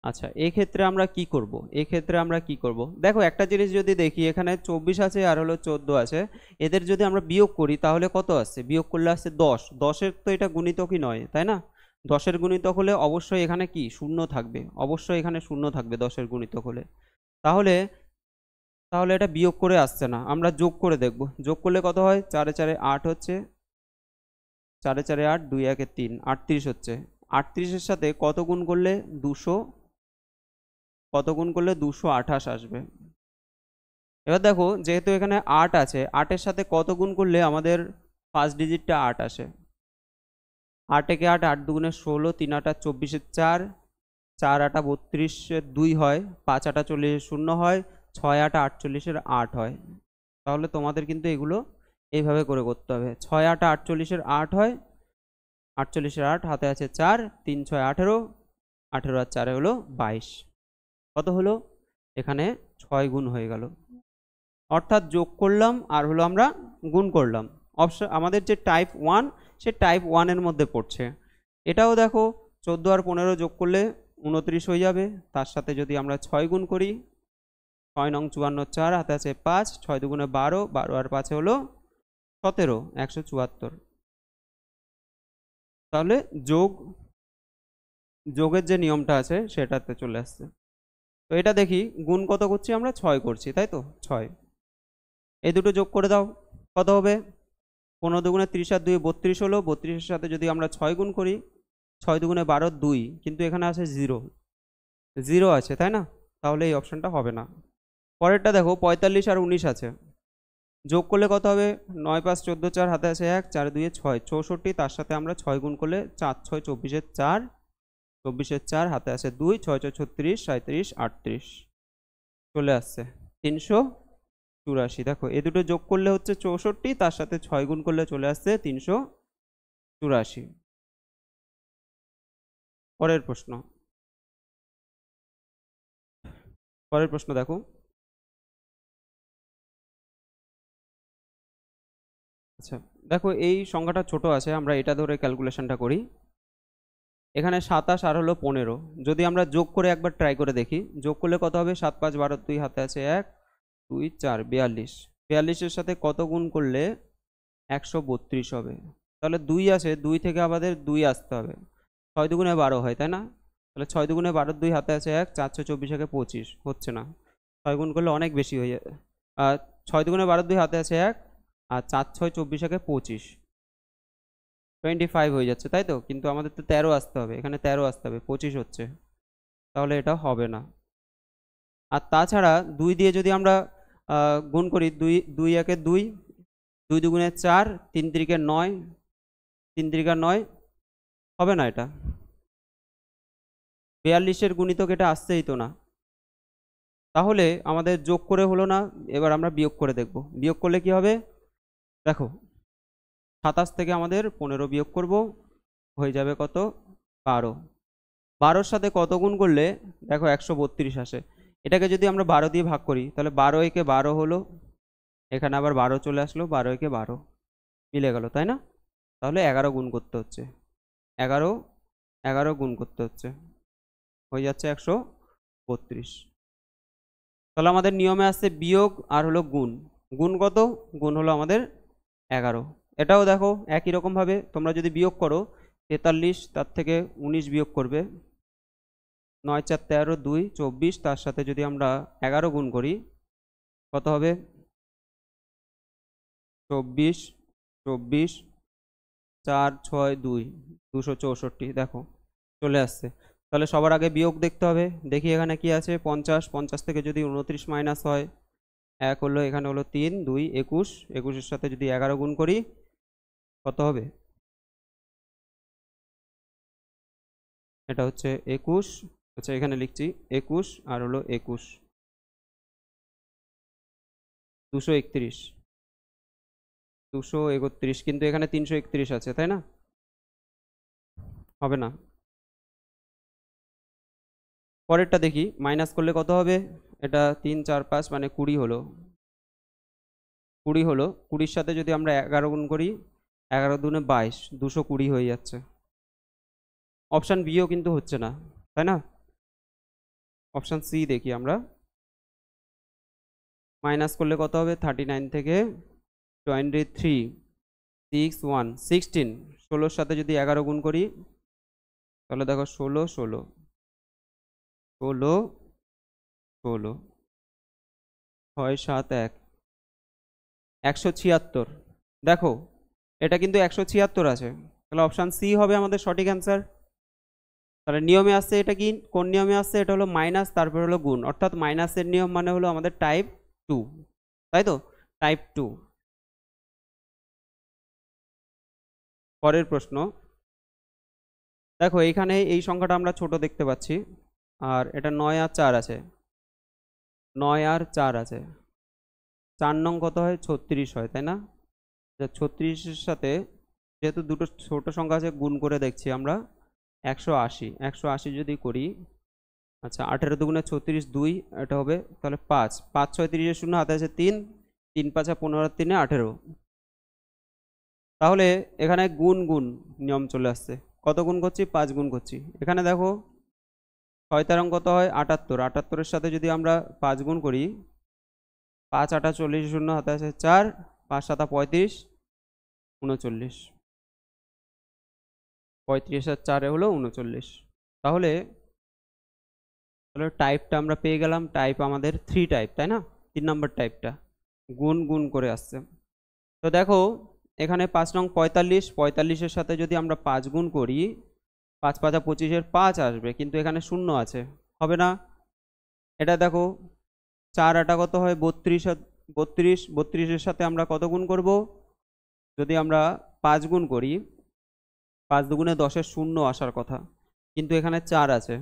আচ্ছা এক্ষেত্রে আমরা কি করব? এক্ষেত্রে আমরা কি করব? দেখো একটা জিনিস যদি দেখি, এখানে 24 আছে আর হলো 14 আছে, এদের যদি আমরা বিয়োগ করি তাহলে কত আসছে? বিয়োগ করলে আসছে 10, 10-এর তো এটা গুণিতকই নয় তাই না? 10-এর গুণিতক হলে অবশ্যই এখানে কি শূন্য থাকবে, অবশ্যই এখানে শূন্য থাকবে 10-এর গুণিতক হলে। তাহলে তাহলে এটা বিয়োগ করে আসছে না, আমরা যোগ করে দেখব। যোগ করলে কত হয়? 4 4 8 হচ্ছে, 4 4 8, 2 1 3, 38 হচ্ছে। 38-এর সাথে কত গুণ করলে 200, কত গুণ করলে 228 আসবে? এবার দেখো যেহেতু এখানে 8 আছে, 8-এর সাথে কত গুণ করলে আমাদের ফার্স্ট ডিজিটটা 8 আসে? 8 একে 8, 8 দুগুণে 16, 3 8 24-এর 4, 4 8 32-এর 2 হয়, 5 8 40-এর 0 হয়, 6 8 48-এর 8 হয়। তাহলে তোমাদের কিন্তু এগুলো এইভাবে করে করতে হবে। 6 8 48-এর 8 হয়, 48-এর 8 হাতে আছে 4, 3 6 18, 18 আর 4 হলো 22। কত হলো? এখানে 6 গুণ হয়ে গেল, অর্থাৎ যোগ করলাম আর হলো আমরা গুণ করলাম। অপশন আমাদের যে টাইপ 1, সে টাইপ 1-এর মধ্যে পড়ছে। এটাও দেখো 14 আর 15 যোগ করলে 29 হয়ে যাবে, তার সাথে যদি আমরা 6 গুণ করি, 6 নং 54, 4 হাতে আছে 5, 6 দুগুণে 12, 12 আর 5 হলো 17, 174। তাহলে যোগের যে নিয়মটা আছে সেটাতে চলে আসছে। তো এটা দেখি গুণ কত করছি আমরা? 6 করছি তাই তো? 6, এই দুটো যোগ করে দাও, কত হবে? 15 দুগুণে 30 আর 2 32 হলো, 32-এর সাথে যদি আমরা 6 গুণ করি, 6 দুগুণে 12, 2, কিন্তু এখানে আছে 0, 0 আছে তাই না? তাহলে এই অপশনটা হবে না। পরেরটা দেখো 45 আর 19 আছে, যোগ করলে কত হবে? 9 5 14 4 হাতে আছে 1, 4 2 6 64, তার সাথে আমরা 6 গুণ করলে 4 6 24 4, 24 4 হাতে আছে 2, 6 6 36 37 38 চলে আসছে 384। দেখো এই দুটো যোগ করলে হচ্ছে 64, তার সাথে 6 গুণ করলে চলে আসছে 384। পরের প্রশ্ন দেখো, আচ্ছা দেখো এই সংখ্যাটা ছোট আছে, আমরা এটা ধরে ক্যালকুলেশনটা করি। এখানে 27 আর হলো 15, যদি আমরা যোগ করে একবার ট্রাই করে দেখি, যোগ করলে কত হবে? 7 5 12, 2 হাতে আছে 1 2 4 42, 42-এর সাথে কত গুণ করলে 132 হবে? তাহলে 2 আছে, 2 থেকে আমাদের 2 আসতে হবে, 6 দুগুণে 12 হয় তাই না? তাহলে 6 দুগুণে 12, 2 হাতে আছে 1, 4 6 24 একে 25 হচ্ছে না, 6 গুণ করলে অনেক বেশি হয়ে যায়। 6 দুগুণে 12, 2 হাতে আছে 1, আর 4 6 24 একে 25 25 হয়ে যাচ্ছে তাই তো, কিন্তু আমাদের তো 13 আসতে হবে, এখানে 13 আসতে হবে, 25 হচ্ছে, তাহলে এটা হবে না। আর তাছাড়া 2 দিয়ে যদি আমরা গুণ করি, 2 2 একে 2, 2 দুগুণে 4, 3 তিরিকে 9, 3 তিরিকা 9 হবে না, এটা 42-এর গুণিতক এটা আসছেই তো না, তাহলে আমাদের যোগ করে হলো না। এবার আমরা বিয়োগ করে দেখব, বিয়োগ করলে কি হবে? দেখো 27 থেকে আমাদের 15 বিয়োগ করব, হয়ে যাবে কত? 12। 12-র সাথে কত গুণ করলে দেখো 132 আসে? এটাকে যদি আমরা 12 দিয়ে ভাগ করি, তাহলে 12 একে 12 হলো, এখানে আবার 12 চলে আসলো, 12 একে 12 মিলে গেল তাই না? তাহলে 11 গুণ করতে হচ্ছে, 11 গুণ করতে হচ্ছে, হয়ে যাচ্ছে 132। তাহলে আমাদের নিয়মে আসছে বিয়োগ আর হলো গুণ, গুণ কত? গুণ হলো আমাদের 11। এটাও দেখো একই রকম ভাবে তোমরা যদি বিয়োগ করো, 43, তার থেকে 19 বিয়োগ করবে, 9 4 13 2 24, তার সাথে যদি আমরা 11 গুণ করি কত হবে? 24 24 4 6 2 264, দেখো চলে আসছে। তাহলে সবার আগে বিয়োগ দেখতে হবে, দেখি এখানে কি আছে? 50, 50 থেকে যদি 29 মাইনাস হয়, 1 হলো, এখানে হলো 3 2 21, 21-এর সাথে যদি 11 গুণ করি কত হবে? এটা হচ্ছে 21, আচ্ছা এখানে লিখছি 21 আর হলো 21, 231 231, কিন্তু এখানে 331 আছে তাই না? হবে না। পরেরটা দেখি, মাইনাস করলে কত হবে? এটা 3 4 5 মানে 20 হলো, 20 হলো, 20-র সাথে যদি আমরা 11 গুণ করি, 11 দুনে 22, 220 হয়ে যাচ্ছে। অপশান বিও কিন্তু হচ্ছে না তাই না? অপশান সি দেখি আমরা, মাইনাস করলে কত হবে? 39 থেকে 23 6 1 16, 16-র সাথে যদি 11 গুণ করি, তাহলে দেখো 16 16 16 16 6 7 1 176। দেখো এটা কিন্তু 176 আছে, তাহলে অপশান সি হবে আমাদের সঠিক অ্যান্সার। তাহলে নিয়মে আসছে, এটা কি কোন নিয়মে আসছে? এটা হলো মাইনাস তারপর হলো গুণ, অর্থাৎ মাইনাসের নিয়ম মানে হলো আমাদের টাইপ 2, তাই তো? টাইপ 2। পরের প্রশ্ন দেখো, এইখানে এই সংখ্যাটা আমরা ছোট দেখতে পাচ্ছি, আর এটা 9 আর 4 আছে, 9 আর 4 আছে, 4 নং কত হয়? 36 হয় তাই না? 36-এর সাথে যেহেতু দুটো ছোট সংখ্যা আছে, গুণ করে দেখছি আমরা 180, 180 যদি করি, আচ্ছা 18 দুগুণে 36 2, এটা হবে তাহলে 5 5 6 30, 0 হাতে আছে 3 3 5 15 3 18, তাহলে এখানে গুণ গুণ নিয়ম চলে আসছে। কত গুণ করছি? 5 গুণ করছি। এখানে দেখো 6 তেরং কত হয়? 78, 78-এর সাথে যদি আমরা 5 গুণ করি, 5 8 40, 0 হাতে আছে 4, 5 7 35 39, 35 আর 4 হলো 39। তাহলে টাইপটা আমরা পেয়ে গেলাম, টাইপ আমাদের 3 টাইপ তাই না? 3 নম্বর টাইপটা গুণ গুণ করে আসছে। তো দেখো এখানে 5 নং 45, 45-এর সাথে যদি আমরা 5 গুণ করি, 5 5 25-এর 5 আসবে, কিন্তু এখানে 0 আছে, হবে না। এটা দেখো 4 আটা কত হয় 32, 32 সাথে আমরা কত গুণ করব? যদি আমরা 5 গুণ করি, 5 দুগুণে 10-এর 0 আসার কথা, কিন্তু এখানে 4 আছে,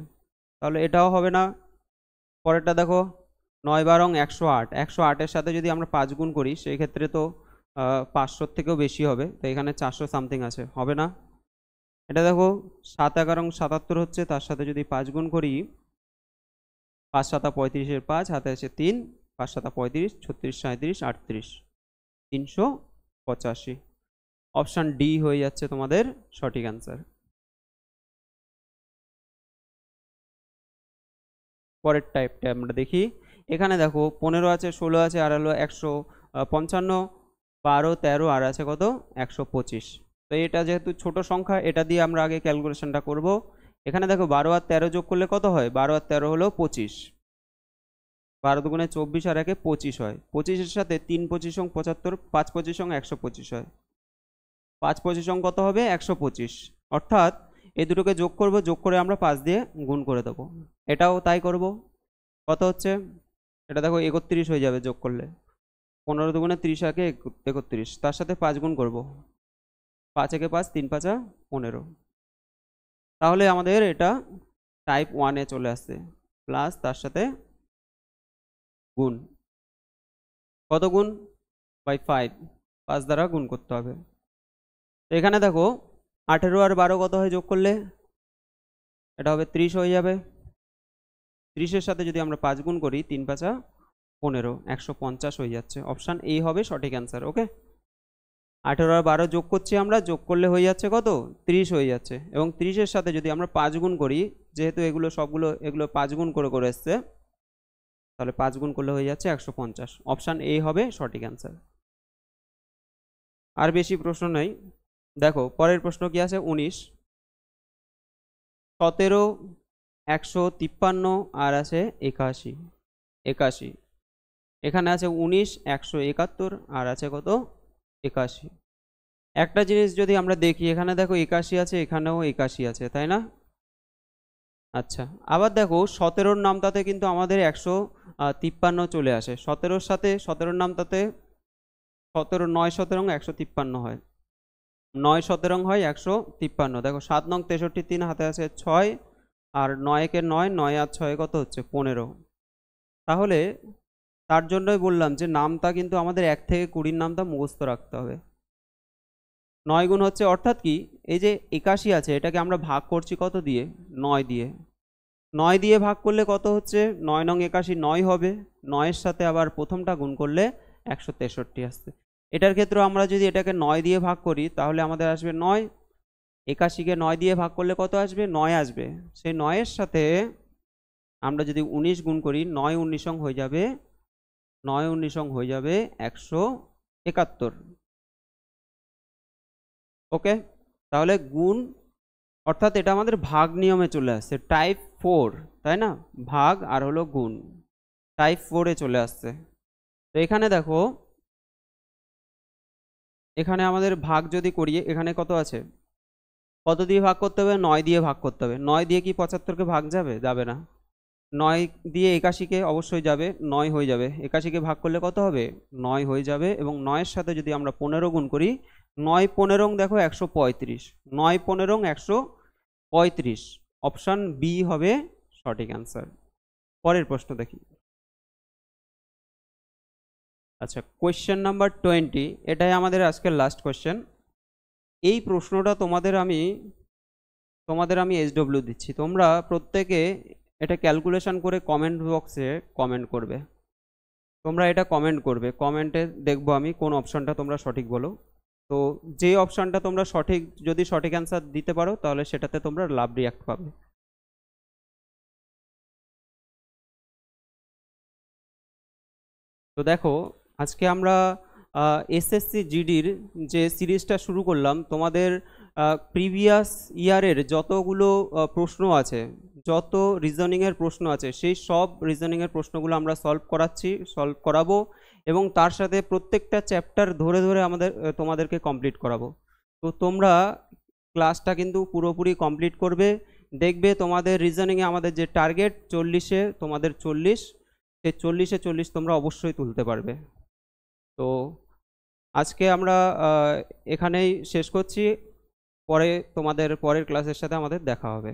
তাহলে এটাও হবে না। পরেরটা দেখো 9 12 108, 108-এর সাথে যদি আমরা 5 গুণ করি সেই ক্ষেত্রে তো 500 থেকেও বেশি হবে, তো এখানে 400 সামথিং আছে, হবে না। এটা দেখো 7 11 77 হচ্ছে, তার সাথে যদি 5 গুণ করি, 5 7 35-এর 5 হাতে আছে 3, 5 7 35, 36 37 38, 385। অপশান ডি হয়ে যাচ্ছে তোমাদের সঠিক অ্যান্সার। পরের টাইপটা আমরা দেখি। এখানে দেখো 15 আছে, 16 আছে, আর হলো 155, 12 13, আর আছে কত 125। তো এটা যেহেতু ছোট সংখ্যা, এটা দিয়ে আমরা আগে ক্যালকুলেশনটা করব। এখানে দেখো 12 আর 13 যোগ করলে কত হয়? 12 আর 13 হলো 25, 12 দুগুণে 24 আর 1-এ 25 হয়। 25-এর সাথে 3 25 75, 5 25 125 হয়। 5 25 কত হবে? 125। অর্থাৎ এই দুটোকে যোগ করব, যোগ করে আমরা 5 দিয়ে গুণ করে দেবো। এটাও তাই করব। কত হচ্ছে? এটা দেখো 31 হয়ে যাবে যোগ করলে। 15 দুগুণে 30 আগে 31, তার সাথে 5 গুণ করব, 5 একে 5, 3 5 15। তাহলে আমাদের এটা টাইপ 1-এ চলে আসছে, প্লাস তার সাথে গুণ। কত গুণ? বাই 5, 5 দ্বারা গুণ করতে হবে। তো এখানে দেখো 18 আর 12 কত হয় যোগ করলে? এটা হবে 30 হয়ে যাবে। 30-এর সাথে যদি আমরা 5 গুণ করি, 3 5 15, 150 হয়ে যাচ্ছে। অপশান এ হবে সঠিক অ্যান্সার। ওকে, 18 আর 12 যোগ করছি আমরা, যোগ করলে হয়ে যাচ্ছে কত? 30 হয়ে যাচ্ছে। এবং 30-এর সাথে যদি আমরা 5 গুণ করি, যেহেতু এগুলো 5 গুণ করে করে এসছে, তাহলে 5 গুণ করলে হয়ে যাচ্ছে 150। অপশান এ হবে সঠিক অ্যান্সার। আর বেশি প্রশ্ন নেই। দেখো পরের প্রশ্ন কি আছে? 19, 17, 153, আর আছে 81। 81, এখানে আছে 19, 171, আর আছে কত? 81। একটা জিনিস যদি আমরা দেখি, এখানে দেখো 81 আছে, এখানেও 81 আছে, তাই না? আচ্ছা, আবার দেখো 17-র নামটাতে কিন্তু আমাদের 153 চলে আসে। 17-র সাথে 17-র নামটাতে 17, 9 17 153 হয়, 9 17 হয় 153। দেখো 7 নং 63, 3 হাতে আছে 6, আর 9 একে 9, 9 আর 6 কত হচ্ছে? 15। তাহলে তার জন্যই বললাম যে নামটা কিন্তু আমাদের 1 থেকে 20-র নামটা মুখস্থ রাখতে হবে। 9 গুণ হচ্ছে, অর্থাৎ কি, এই যে 81 আছে, এটাকে আমরা ভাগ করছি কত দিয়ে? 9 দিয়ে। 9 দিয়ে ভাগ করলে কত হচ্ছে? 9 নং 81 9 হবে, 9-এর সাথে আবার প্রথমটা গুণ করলে 163 আসছে। এটার ক্ষেত্রে আমরা যদি এটাকে 9 দিয়ে ভাগ করি, তাহলে আমাদের আসবে 9। 81-কে 9 দিয়ে ভাগ করলে কত আসবে? 9 আসবে। সেই 9-এর সাথে আমরা যদি 19 গুণ করি, 9 19 হয়ে যাবে, 9 19 হয়ে যাবে 171। ওকে, তাহলে গুণ, অর্থাৎ এটা আমাদের ভাগ নিয়মে চলে আসছে, টাইপ 4, তাই না? ভাগ আর হলো গুণ, টাইপ 4-এ চলে আসছে। তো এখানে দেখো, এখানে আমাদের ভাগ যদি করি, এখানে কত আছে? কত দিয়ে ভাগ করতে হবে? 9 দিয়ে ভাগ করতে হবে। 9 দিয়ে কি 75-কে ভাগ যাবে? যাবে না। 9 দিয়ে 81-কে অবশ্যই যাবে, 9 হয়ে যাবে। 81-কে ভাগ করলে কত হবে? 9 হয়ে যাবে। এবং 9-এর সাথে যদি আমরা 15 গুণ করি, 9 15 দেখো 135, 9 15 135। অপশান বি হবে সঠিক অ্যান্সার। পরের প্রশ্ন দেখি। আচ্ছা, কোয়েশ্চেন নাম্বার 20, এটাই আমাদের আজকের লাস্ট কোয়েশ্চেন। এই প্রশ্নটা তোমাদের আমি SW দিচ্ছি, তোমরা প্রত্যেকে এটা ক্যালকুলেশন করে কমেন্ট বক্সে কমেন্ট করবে। তোমরা এটা কমেন্ট করবে, কমেন্টে দেখবো আমি কোন অপশানটা তোমরা সঠিক বলো। তো যে অপশানটা তোমরা যদি সঠিক অ্যান্সার দিতে পারো, তাহলে সেটাতে তোমরা লাভ রিয়াক্ট পাবে। তো দেখো, আজকে আমরা SSC GDর যে সিরিজটা শুরু করলাম, তোমাদের প্রিভিয়াস ইয়ারের যতগুলো প্রশ্ন আছে, যত রিজনিংয়ের প্রশ্ন আছে, সেই সব রিজনিংয়ের প্রশ্নগুলো আমরা সলভ করাবো, এবং তার সাথে প্রত্যেকটা চ্যাপ্টার ধরে ধরে তোমাদেরকে কমপ্লিট করাবো। তো তোমরা ক্লাসটা কিন্তু পুরোপুরি কমপ্লিট করবে। দেখবে তোমাদের রিজনিংয়ে আমাদের যে টার্গেট 40-এ তোমাদের 40, সেই 40-এ 40 তোমরা অবশ্যই তুলতে পারবে। তো আজকে আমরা এখানেই শেষ করছি। পরে তোমাদের পরের ক্লাসের সাথে আমাদের দেখা হবে।